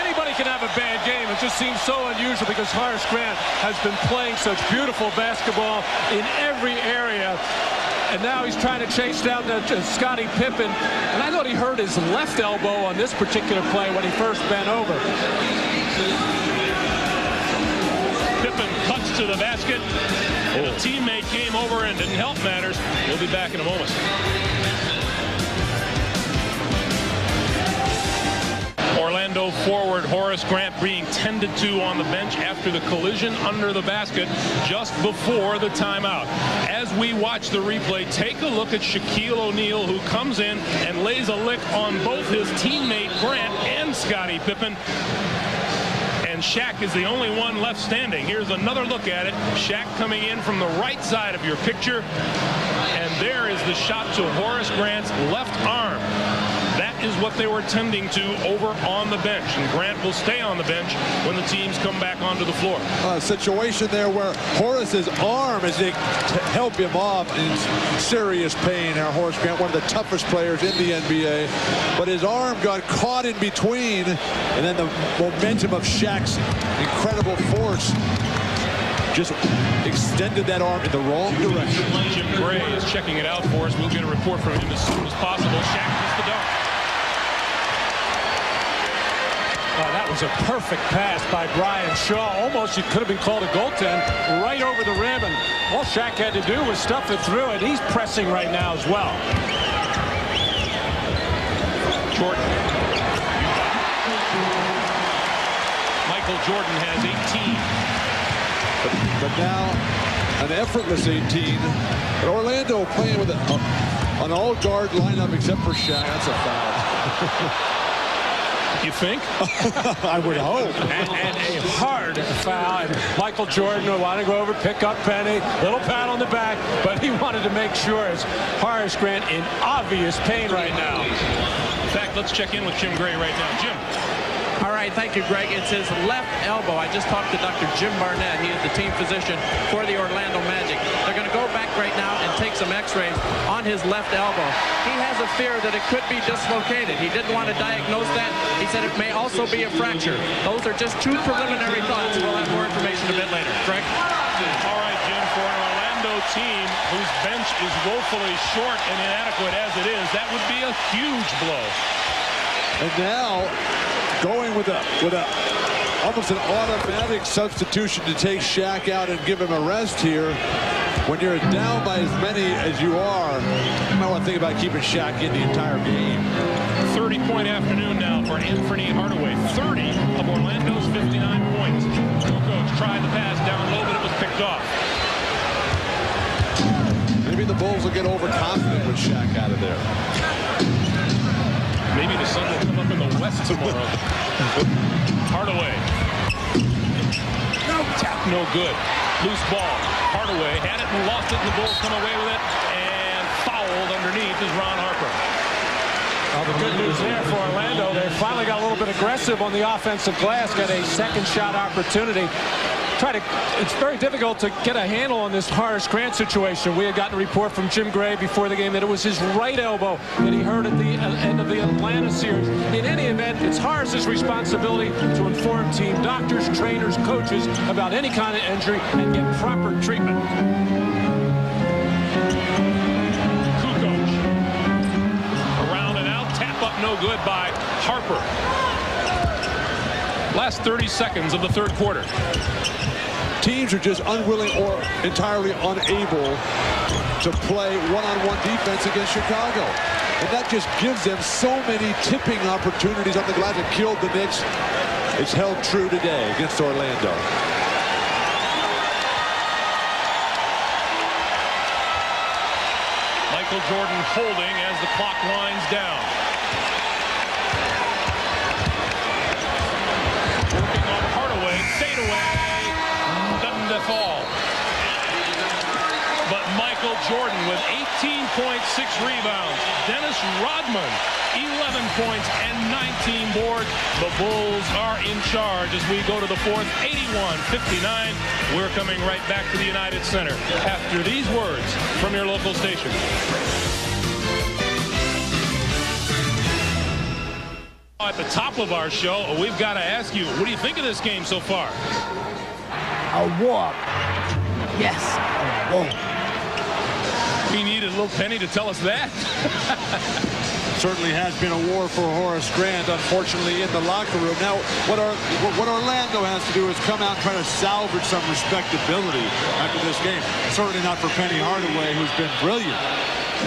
anybody can have a bad game. It just seems so unusual because Horace Grant has been playing such beautiful basketball in every area. And now he's trying to chase down Scottie Pippen. And I thought he hurt his left elbow on this particular play when he first bent over. Pippen cuts to the basket. And a teammate came over and didn't help matters. We'll be back in a moment. Orlando forward Horace Grant being tended to on the bench after the collision under the basket just before the timeout. As we watch the replay, take a look at Shaquille O'Neal, who comes in and lays a lick on both his teammate Grant and Scottie Pippen. And Shaq is the only one left standing. Here's another look at it. Shaq coming in from the right side of your picture. And there is the shot to Horace Grant's left arm. That is what they were tending to over on the bench. And Grant will stay on the bench when the teams come back onto the floor. A situation there where Horace's arm, as they help him off, in serious pain. Now Horace Grant, one of the toughest players in the NBA. But his arm got caught in between. And then the momentum of Shaq's incredible force just extended that arm in the wrong direction. Jim Gray is checking it out for us. We'll get a report from him as soon as possible. Shaq gets the dunk. Oh, that was a perfect pass by Brian Shaw. Almost it could have been called a goaltend right over the rim. And all Shaq had to do was stuff it through it. He's pressing right now as well. Jordan. Michael Jordan has 18. But now an effortless 18. But Orlando playing with an all-guard lineup except for Shaq. That's a foul. You think? I would hope. And a hard foul. And Michael Jordan wanted to go over, pick up Penny. Little pat on the back. But he wanted to make sure it's Horace Grant in obvious pain right now. In fact, let's check in with Jim Gray right now. Jim. All right, thank you, Greg. It's his left elbow. I just talked to Dr. Jim Barnett. He is the team physician for the Orlando Magic. They're going to go back right now and take some x-rays on his left elbow. He has a fear that it could be dislocated. He didn't want to diagnose that. He said it may also be a fracture. Those are just two preliminary thoughts. We'll have more information a bit later. Greg? All right, Jim, for an Orlando team whose bench is woefully short and inadequate as it is, that would be a huge blow. And now going with almost an automatic substitution to take Shaq out and give him a rest here. When you're down by as many as you are, you might want to think about keeping Shaq in the entire game. 30-point afternoon now for Anthony Hardaway. 30 of Orlando's 59 points. Kukoc tried the pass down low, but it was picked off. Maybe the Bulls will get overconfident with Shaq out of there. Maybe the sun will come up in the west tomorrow. Hardaway. Tap no good. Loose ball. Hardaway had it and lost it, and the Bulls come away with it. And fouled underneath is Ron Harper. Well, the good news there for Orlando, they finally got a little bit aggressive on the offensive glass, got a second shot opportunity. it's very difficult to get a handle on this Horace Grant situation. We had gotten a report from Jim Gray before the game that it was his right elbow that he hurt at the end of the Atlanta series. In any event, it's Horace's responsibility to inform team doctors, trainers, coaches about any kind of injury and get proper treatment. Kukoc. Around and out. Tap up no good by Harper. Last 30 seconds of the third quarter. Teams are just unwilling or entirely unable to play one-on-one defense against Chicago. And that just gives them so many tipping opportunities on the glass that killed the Knicks. It's held true today against Orlando. Michael Jordan holding as the clock winds down. Working on Hardaway. Fade away. Doesn't fall. But Michael Jordan with 18.6 rebounds. Dennis Rodman, 11 points and 19 boards. The Bulls are in charge as we go to the fourth, 81-59. We're coming right back to the United Center after these words from your local station. At the top of our show, we've got to ask you, what do you think of this game so far? A walk. Yes, a walk. He needed a little penny to tell us that. Certainly has been a war for Horace Grant, unfortunately, in the locker room. Now, what Orlando has to do is come out and try to salvage some respectability after this game. Certainly not for Penny Hardaway, who's been brilliant.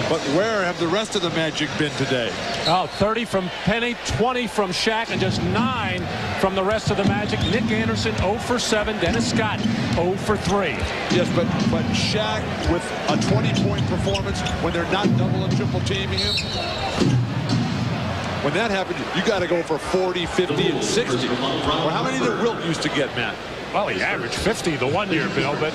But where have the rest of the Magic been today? Oh, 30 from Penny, 20 from Shaq, and just 9 from the rest of the Magic. Nick Anderson 0 for 7. Dennis Scott 0 for 3. Yes, but Shaq with a 20-point performance when they're not double and triple teaming him. When that happens, you got to go for 40, 50, and 60. Or how many did Wilt used to get, Matt? Well, he averaged 50 the 1 year, Bill, but...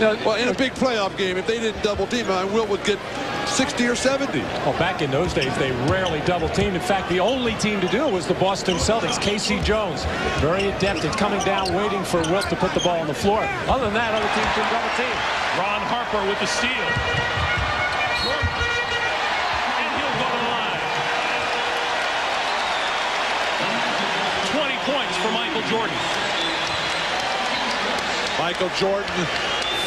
Well, in a big playoff game, if they didn't double team, Wilt would get 60 or 70. Well, back in those days, they rarely double teamed. In fact, the only team to do it was the Boston Celtics. K.C. Jones, very adept at coming down, waiting for Wilt to put the ball on the floor. Other than that, other teams didn't double team. Ron Harper with the steal. And he'll go to the line. 20 points for Michael Jordan. Michael Jordan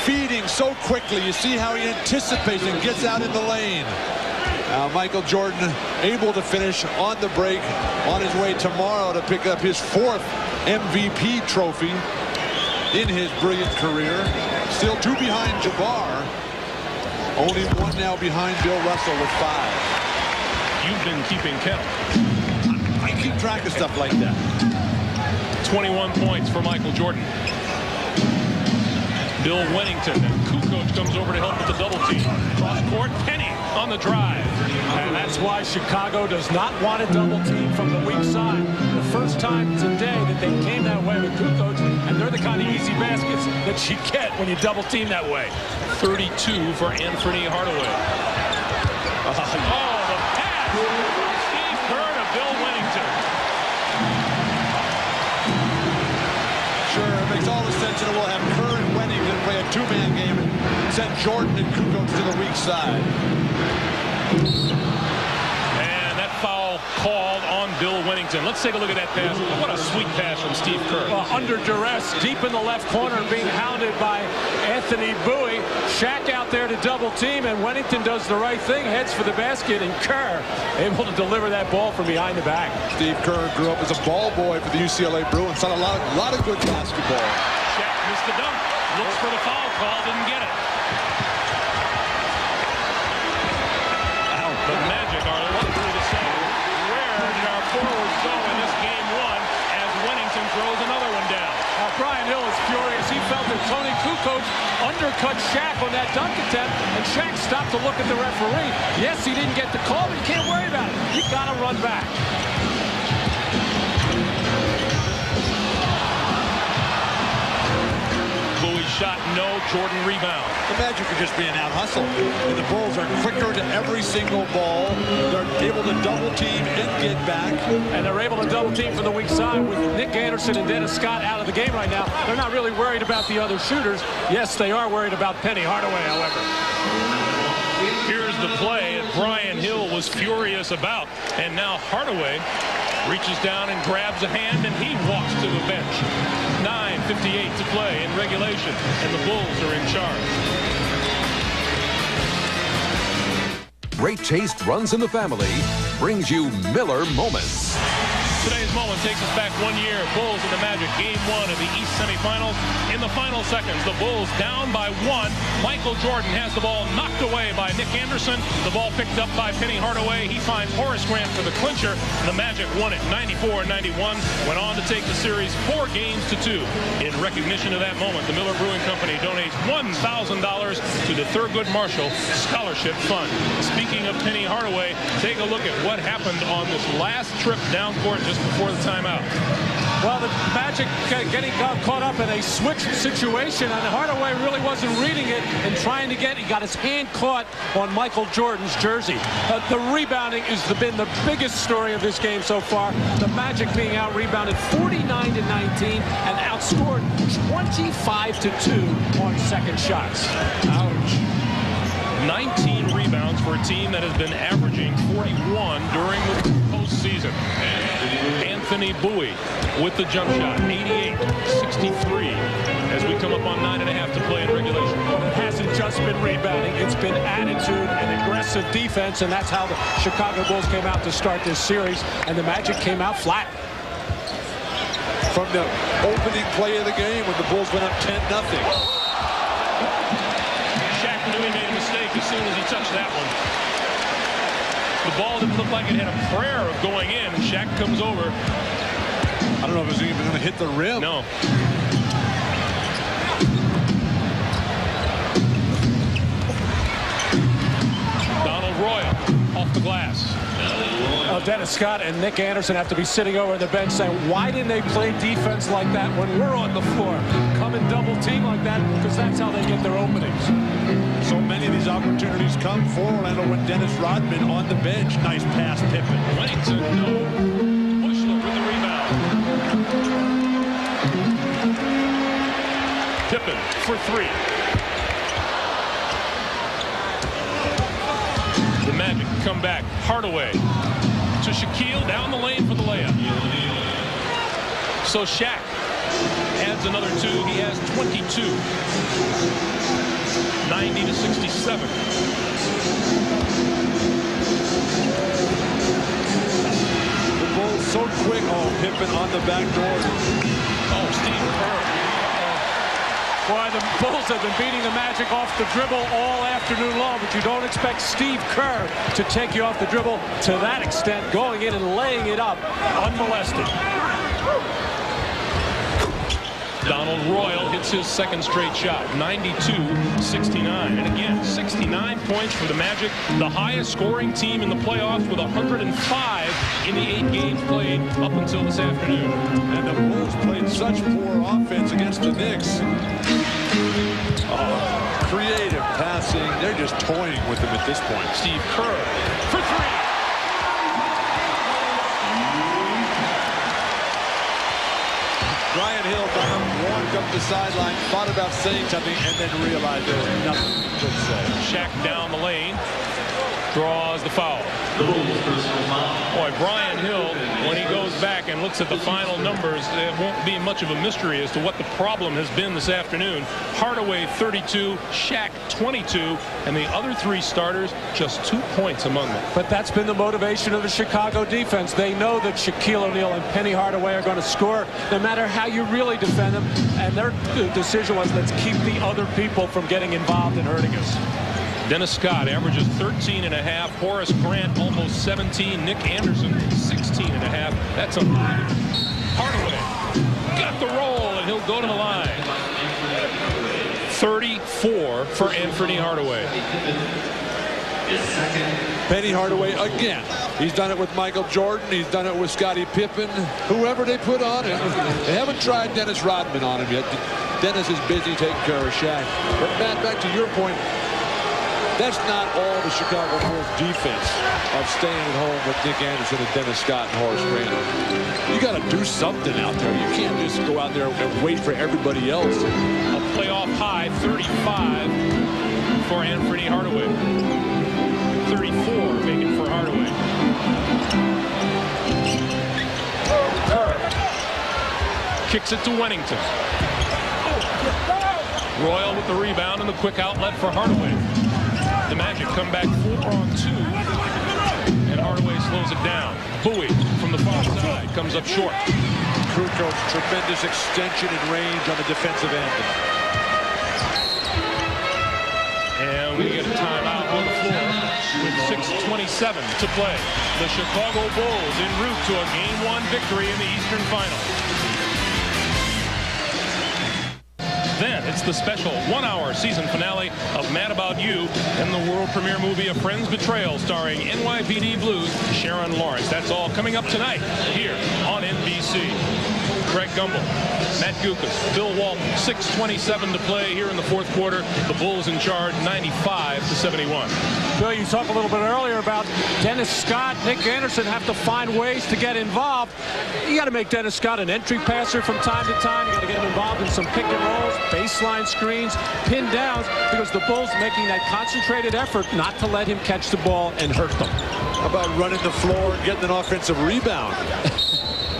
feeding so quickly. You see how he anticipates and gets out in the lane. Michael Jordan able to finish on the break on his way tomorrow to pick up his 4th MVP trophy in his brilliant career. Still 2 behind Jabbar. Only 1 now behind Bill Russell with 5. You've been keeping count. I keep track of stuff like that. 21 points for Michael Jordan. Bill Wennington, and Kukoc comes over to help with the double team. Cross court, Penny on the drive. And that's why Chicago does not want to double team from the weak side. The first time today that they came that way with Kukoc, and they're the kind of easy baskets that you get when you double team that way. 32 for Anthony Hardaway. Oh, the pass from Steve Kerr to Bill Wennington. Sure, it makes all the sense in the world. Have Kerr and Wennington play a 2-man game and send Jordan and Kukoc to the weak side. And that foul called on Bill Wennington. Let's take a look at that pass. What a sweet pass from Steve Kerr. Well, under duress, deep in the left corner, being hounded by Anthony Bowie. Shaq out there to double team, and Wennington does the right thing, heads for the basket, and Kerr able to deliver that ball from behind the back. Steve Kerr grew up as a ball boy for the UCLA Bruins. Saw a lot of good basketball. Shaq missed the dunk. Looks for the foul call, didn't get it. The Magic are likely to say, where did our forwards go in this game 1 as Wennington throws another one down? Brian Hill is furious. He felt that Tony Kukoc undercut Shaq on that dunk attempt, and Shaq stopped to look at the referee. Yes, he didn't get the call, but you can't worry about it. You got to run back. shot, no. Jordan rebound. The Magic are just being out-hustled. And the Bulls are quicker to every single ball. They're able to double team and get back. And they're able to double team from the weak side with Nick Anderson and Dennis Scott out of the game right now. They're not really worried about the other shooters. Yes, they are worried about Penny Hardaway, however. Here's the play that Brian Hill was furious about. And now Hardaway reaches down and grabs a hand, and he walks to the bench. 9:58 to play in regulation, and the Bulls are in charge. Great taste runs in the family, brings you Miller Moments. Today's moment takes us back 1 year. Bulls and the Magic, game 1 of the East semifinals. In the final seconds, the Bulls down by 1. Michael Jordan has the ball knocked away by Nick Anderson. The ball picked up by Penny Hardaway. He finds Horace Grant for the clincher. The Magic won it 94-91. Went on to take the series 4-2. In recognition of that moment, the Miller Brewing Company donates $1,000 to the Thurgood Marshall Scholarship Fund. Speaking of Penny Hardaway, take a look at what happened on this last trip down court just before the timeout. Well, the Magic getting caught up in a switch situation, and Hardaway really wasn't reading it and trying to he got his hand caught on Michael Jordan's jersey. The rebounding has been the biggest story of this game so far. The Magic being out-rebounded 49-19 and outscored 25-2 on second shots. Ouch. 19 rebounds for a team that has been averaging 41 during the postseason. Anthony Bowie with the jump shot, 88-63, as we come up on 9.5 to play in regulation. It hasn't just been rebounding, it's been attitude and aggressive defense, and that's how the Chicago Bulls came out to start this series, and the Magic came out flat. From the opening play of the game when the Bulls went up 10-0. Shaq knew he made a mistake as soon as he touched that one. The ball didn't look like it had a prayer of going in, and Shaq comes over. I don't know if it was even going to hit the rim. No. Donald Royal off the glass. Dennis Scott and Nick Anderson have to be sitting over the bench saying, why didn't they play defense like that when we're on the floor? Come and double team like that, because that's how they get their openings. So many of these opportunities come for Orlando when Dennis Rodman on the bench. Nice pass, Pippen. Whittington, no. Bushler with the rebound. Pippen for 3. The Magic come back. Hardaway to Shaquille down the lane for the layup. So Shaq adds another 2. He has 22. 90-67. The Bulls so quick. Oh, Pippen on the back door. Oh, Steve Kerr. Boy, the Bulls have been beating the Magic off the dribble all afternoon long, but you don't expect Steve Kerr to take you off the dribble to that extent, going in and laying it up unmolested. Donald Royal hits his second straight shot, 92-69. And again, 69 points for the Magic, the highest scoring team in the playoffs with 105 in the 8 games played up until this afternoon. And the Bulls played such poor offense against the Knicks. Creative passing. They're just toying with them at this point. Steve Kerr for 3. Brian Hill walked up the sideline, thought about saying something, and then realized there was nothing he could say. Shaq down the lane, draws the foul. Boy, Brian Hill, when he goes back and looks at the final numbers, it won't be much of a mystery as to what the problem has been this afternoon. Hardaway 32, Shaq 22, and the other 3 starters just 2 points among them. But that's been the motivation of the Chicago defense. They know that Shaquille O'Neal and Penny Hardaway are going to score no matter how you really defend them, and their decision was, let's keep the other people from getting involved and hurting us. Dennis Scott averages 13.5. Horace Grant almost 17. Nick Anderson 16.5. That's unbelievable. Hardaway got the roll, and he'll go to the line. 34 for Anthony Hardaway. Penny Hardaway again. He's done it with Michael Jordan. He's done it with Scottie Pippen. Whoever they put on him. They haven't tried Dennis Rodman on him yet. Dennis is busy taking care of Shaq. But Matt, back to your point, that's not all the Chicago Bulls defense of staying at home with Nick Anderson and Dennis Scott and Horace Grant. You got to do something out there. You can't just go out there and wait for everybody else. A playoff high 35 for Anthony Hardaway. 34 making for Hardaway. Kicks it to Wennington. Royal with the rebound and the quick outlet for Hardaway. The Magic come back 4-on-2, and Hardaway slows it down. Bowie from the far side comes up short. Krukow, tremendous extension in range on the defensive end. And we get a timeout on the floor with 6:27 to play. The Chicago Bulls en route to a Game 1 victory in the Eastern Final. Then it's the special 1-hour season finale of Mad About You and the world premiere movie of Friends Betrayal starring NYPD Blues Sharon Lawrence. That's all coming up tonight here on NBC. Greg Gumbel, Matt Gukas, Bill Walton, 6:27 to play here in the fourth quarter. The Bulls in charge 95-71. Bill, you talked a little bit earlier about Dennis Scott, Nick Anderson have to find ways to get involved. You got to make Dennis Scott an entry passer from time to time. You got to get him involved in some pick and rolls, baseline screens, pin downs, because the Bulls making that concentrated effort not to let him catch the ball and hurt them. How about running the floor and getting an offensive rebound?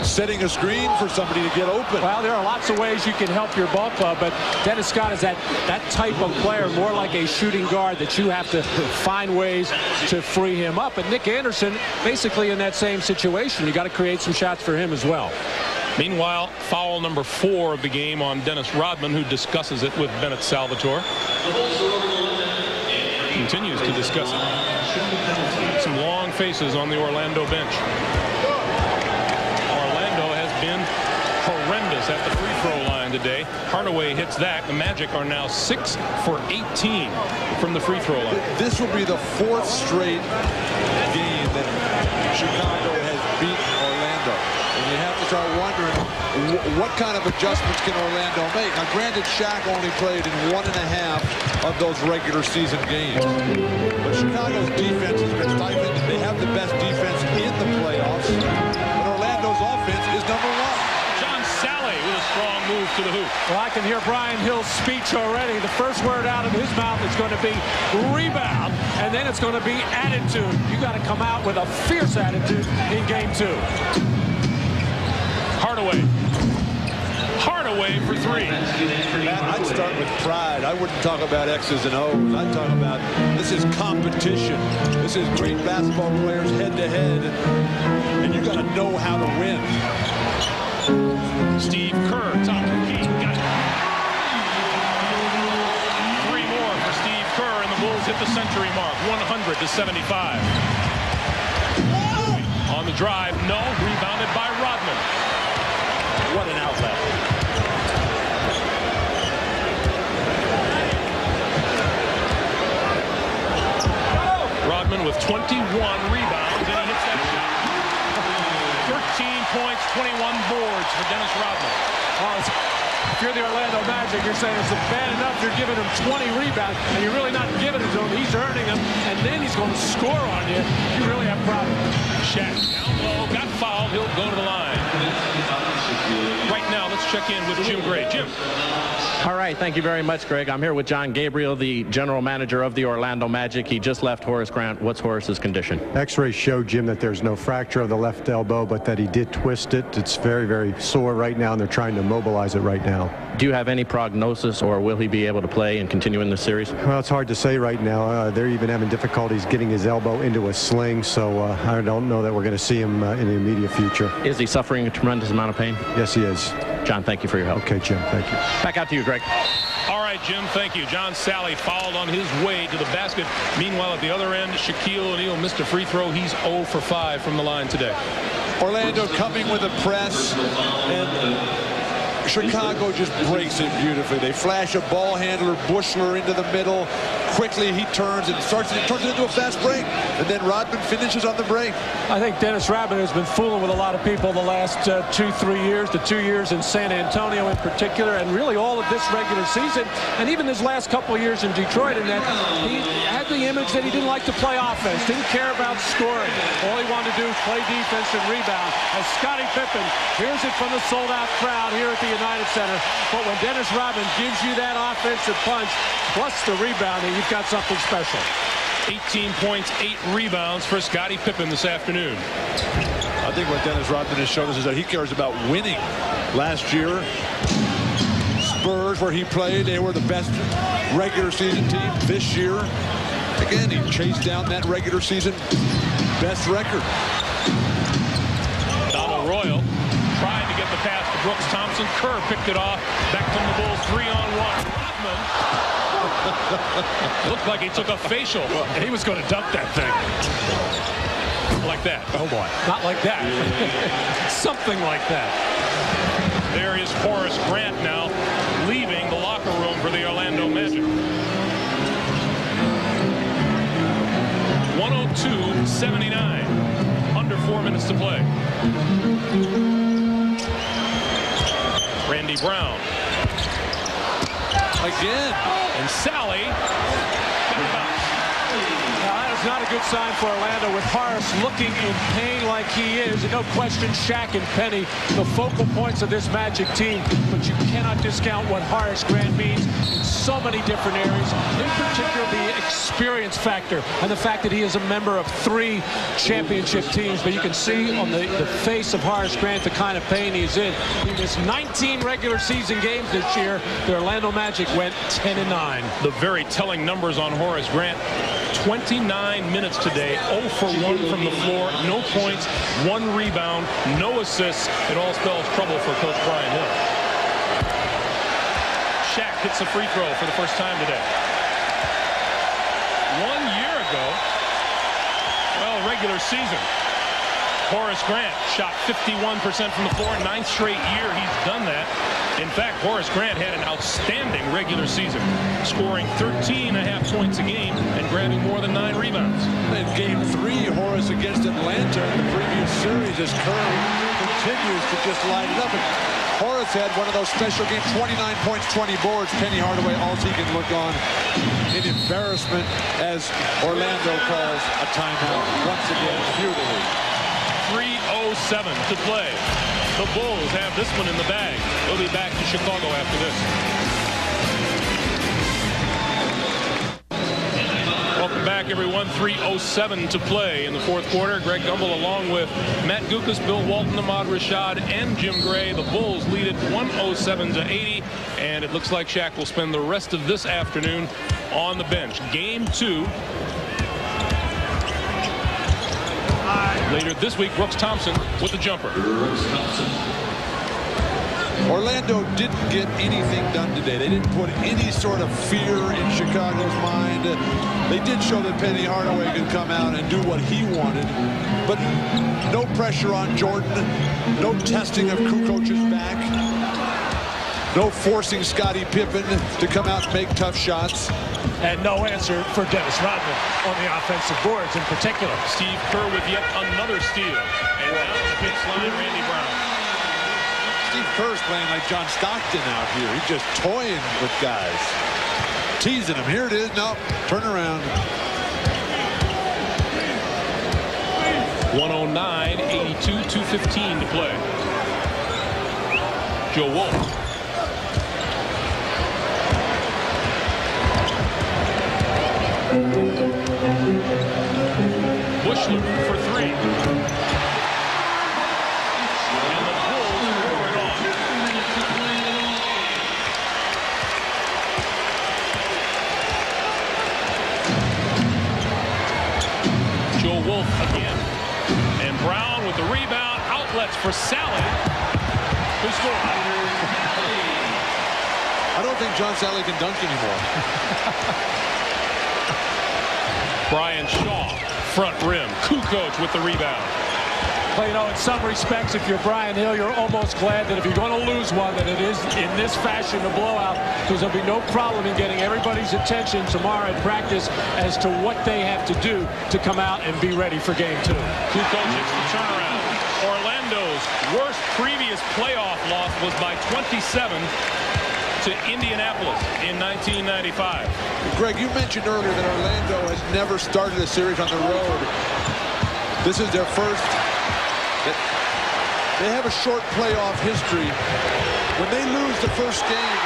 Setting a screen for somebody to get open. Well, there are lots of ways you can help your ball club, but Dennis Scott is that type of player, more like a shooting guard that you have to find ways to free him up. And Nick Anderson, basically in that same situation. You got to create some shots for him as well. Meanwhile, foul number 4 of the game on Dennis Rodman, who discusses it with Bennett Salvatore. Continues to discuss it. Some long faces on the Orlando bench. Been horrendous at the free throw line today. Hardaway hits that. The Magic are now 6 for 18 from the free throw line. This will be the 4th straight game that Chicago has beaten Orlando. And you have to start wondering what kind of adjustments can Orlando make. Now, granted, Shaq only played in 1.5 of those regular season games. But Chicago's defense has been stifled. They have the best defense in the playoffs. But Orlando's offense is number 1. John Sally with a strong move to the hoop. Well, I can hear Brian Hill's speech already. The first word out of his mouth is going to be rebound, and then it's going to be attitude. You got to come out with a fierce attitude in game 2. Hardaway for 3. Matt, I'd start with pride. I wouldn't talk about X's and O's. I'd talk about this is competition. This is great basketball players head-to-head, and you got to know how to win. Steve Kerr, top of the key. Got it. 3 more for Steve Kerr, and the Bulls hit the century mark, 100-75. On the drive, no, rebounded by Rodman. What an outlet. Rodman with 21 rebounds, and he hits that shot. 13 points, 21 boards for Dennis Rodman. If you're the Orlando Magic, you're saying it's bad enough you're giving him 20 rebounds, and you're really not giving it to him. He's earning them, and then he's going to score on you. You really have problems. Shaq down low, got fouled. He'll go to the line. Right now, let's check in with Jim Gray. Jim. All right, thank you very much, Greg. I'm here with John Gabriel, the general manager of the Orlando Magic. He just left Horace Grant. What's Horace's condition? X-rays show, Jim, that there's no fracture of the left elbow, but that he did twist it. It's very, very sore right now, and they're trying to mobilize it right now. Do you have any prognosis, or will he be able to play and continue in the series? Well, it's hard to say right now. They're even having difficulties getting his elbow into a sling, so I don't know that we're going to see him in the immediate future. Is he suffering a tremendous amount of pain? Yes, he is. John, thank you for your help. Okay, Jim, thank you. Back out to you, Greg. All right, Jim, thank you. John Sally fouled on his way to the basket. Meanwhile, at the other end, Shaquille O'Neal missed a free throw. He's 0 for 5 from the line today. Orlando coming with a press, and Chicago just breaks it beautifully. They flash a ball handler, Bushler, into the middle. Quickly he turns and turns it into a fast break. And then Rodman finishes on the break. I think Dennis Rodman has been fooling with a lot of people the last 2-3 years, the 2 years in San Antonio in particular, and really all of this regular season, and even his last couple of years in Detroit, in that he had the image that he didn't like to play offense, didn't care about scoring. All he wanted to do was play defense and rebound. As Scottie Pippen hears it from the sold-out crowd here at the United Center, but when Dennis Rodman gives you that offensive punch, plus the rebounding, you've got something special. 18 points, 8 rebounds for Scottie Pippen this afternoon. I think what Dennis Rodman has shown us is that he cares about winning. Last year, Spurs, where he played, they were the best regular season team. This year, again, he chased down that regular season best record. Donald Royal trying to get the pass to Brooks Thompson. Kerr picked it off. Back from the Bulls, 3-on-1. Rodman looked like he took a facial. He was going to dunk that thing. Like that. Oh, boy. Not like that. Something like that. There is Horace Grant now leaving the locker room for the Orlando Magic. 102-79. Under 4 minutes to play. Randy Brown. Again. And Sally. That is not a good sign for Orlando, with Horace looking in pain like he is. And no question, Shaq and Penny, the focal points of this Magic team. But you cannot discount what Horace Grant means in so many different areas, in particular the experience factor and the fact that he is a member of 3 championship teams. But you can see on the face of Horace Grant the kind of pain he's in. He missed 19 regular season games this year. The Orlando Magic went 10-9. The very telling numbers on Horace Grant. 29 minutes today, 0 for 1 from the floor, no points, 1 rebound, no assists. It all spells trouble for Coach Brian Hill. Shaq hits a free throw for the first time today. 1 year ago, well, regular season, Horace Grant shot 51% from the floor. 9th straight year he's done that. In fact, Horace Grant had an outstanding regular season, scoring 13.5 points a game and grabbing more than 9 rebounds. In Game 3, Horace against Atlanta in the previous series, as Curry continues to just light it up. And Horace had one of those special games, 29 points, 20 boards. Penny Hardaway, all he can look on in embarrassment as Orlando calls a timeout once again, futilely. 3:07 to play. The Bulls have this one in the bag. They'll be back to Chicago after this. Welcome back, everyone. 3:07 to play in the 4th quarter. Greg Gumbel along with Matt Guokas, Bill Walton, Ahmad Rashad, and Jim Gray. The Bulls lead it 107-80, and it looks like Shaq will spend the rest of this afternoon on the bench. Game 2. Later this week, Brooks Thompson with the jumper. Orlando didn't get anything done today. They didn't put any sort of fear in Chicago's mind. They did show that Penny Hardaway could come out and do what he wanted, but no pressure on Jordan, no testing of Kukoc's back, no forcing Scottie Pippen to come out and make tough shots. And no answer for Dennis Rodman on the offensive boards in particular. Steve Kerr with yet another steal. And now the big slide, Randy Brown. Steve Kerr's playing like John Stockton out here. He's just toying with guys. Teasing him. Here it is. No, turn around. 109-82, 2:15 to play. Joe Wolf. Bushler for 3. And the Bulls score it on. Joe Wolf again. And Brown with the rebound. Outlets for Sally, who scored. I don't think John Sally can dunk anymore. Brian Shaw, front rim. Kukoc with the rebound. Well, you know, in some respects, if you're Brian Hill, you're almost glad that if you're going to lose one, that it is in this fashion a blowout, because there'll be no problem in getting everybody's attention tomorrow at practice as to what they have to do to come out and be ready for game 2. Kukoc, the turnaround. Orlando's worst previous playoff loss was by 27 to Indianapolis in 1995. Greg, you mentioned earlier that Orlando has never started a series on the road. This is their first. They have a short playoff history. When they lose the first game,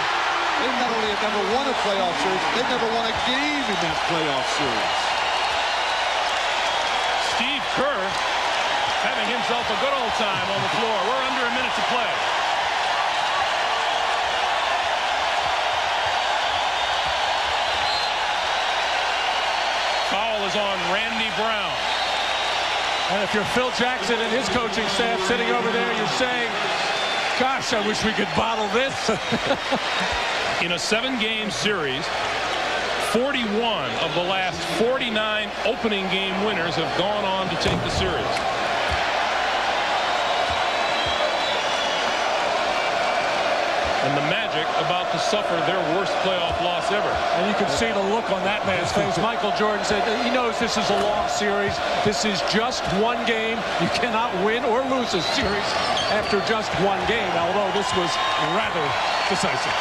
they not only have never won a playoff series, they've never won a game in that playoff series. Steve Kerr having himself a good old time on the floor. We're under a minute to play. Foul is on Randy Brown. And if you're Phil Jackson and his coaching staff sitting over there, you're saying, gosh, I wish we could bottle this. In a 7-game series, 41 of the last 49 opening game winners have gone on to take the series. And the Magic about to suffer their worst playoff loss ever. And you can see the look on that man's face. Michael Jordan said he knows this is a long series. This is just one game. You cannot win or lose a series after just one game, although this was rather decisive.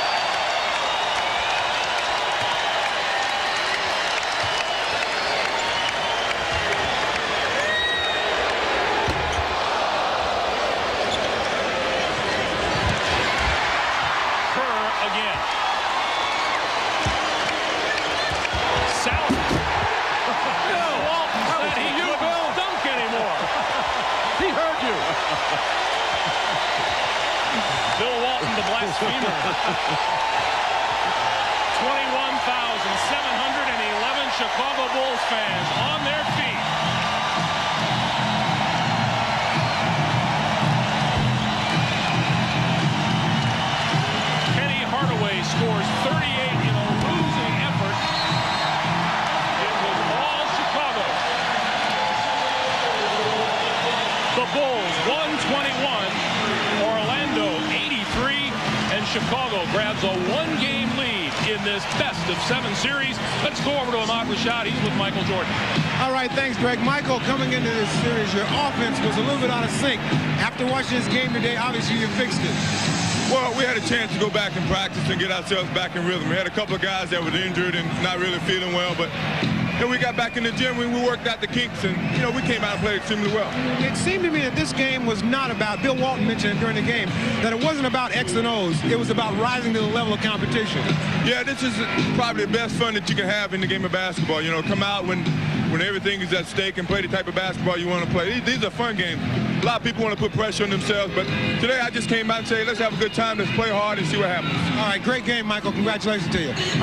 Bill Walton, the blasphemer. 21,711 Chicago Bulls fans on their feet. Penny Hardaway scores 38 in a losing effort. It was all Chicago. The Bulls 121. Orlando 83, and Chicago grabs a 1-game lead in this best-of-7 series. Let's go over to Ahmad Rashad. He's with Michael Jordan. All right, thanks, Greg. Michael, coming into this series, your offense was a little bit out of sync. After watching this game today, obviously you fixed it. Well, we had a chance to go back and practice and get ourselves back in rhythm. We had a couple of guys that were injured and not really feeling well, but then we got back in the gym when we worked out the kinks, and, you know, we came out and played extremely well. It seemed to me that this game was not about, Bill Walton mentioned it during the game, that it wasn't about X and O's. It was about rising to the level of competition. Yeah, this is probably the best fun that you can have in the game of basketball. You know, come out when everything is at stake and play the type of basketball you want to play. These are fun games. A lot of people want to put pressure on themselves, but today I just came out and said, let's have a good time, let's play hard and see what happens. All right, great game, Michael. Congratulations to you. All right.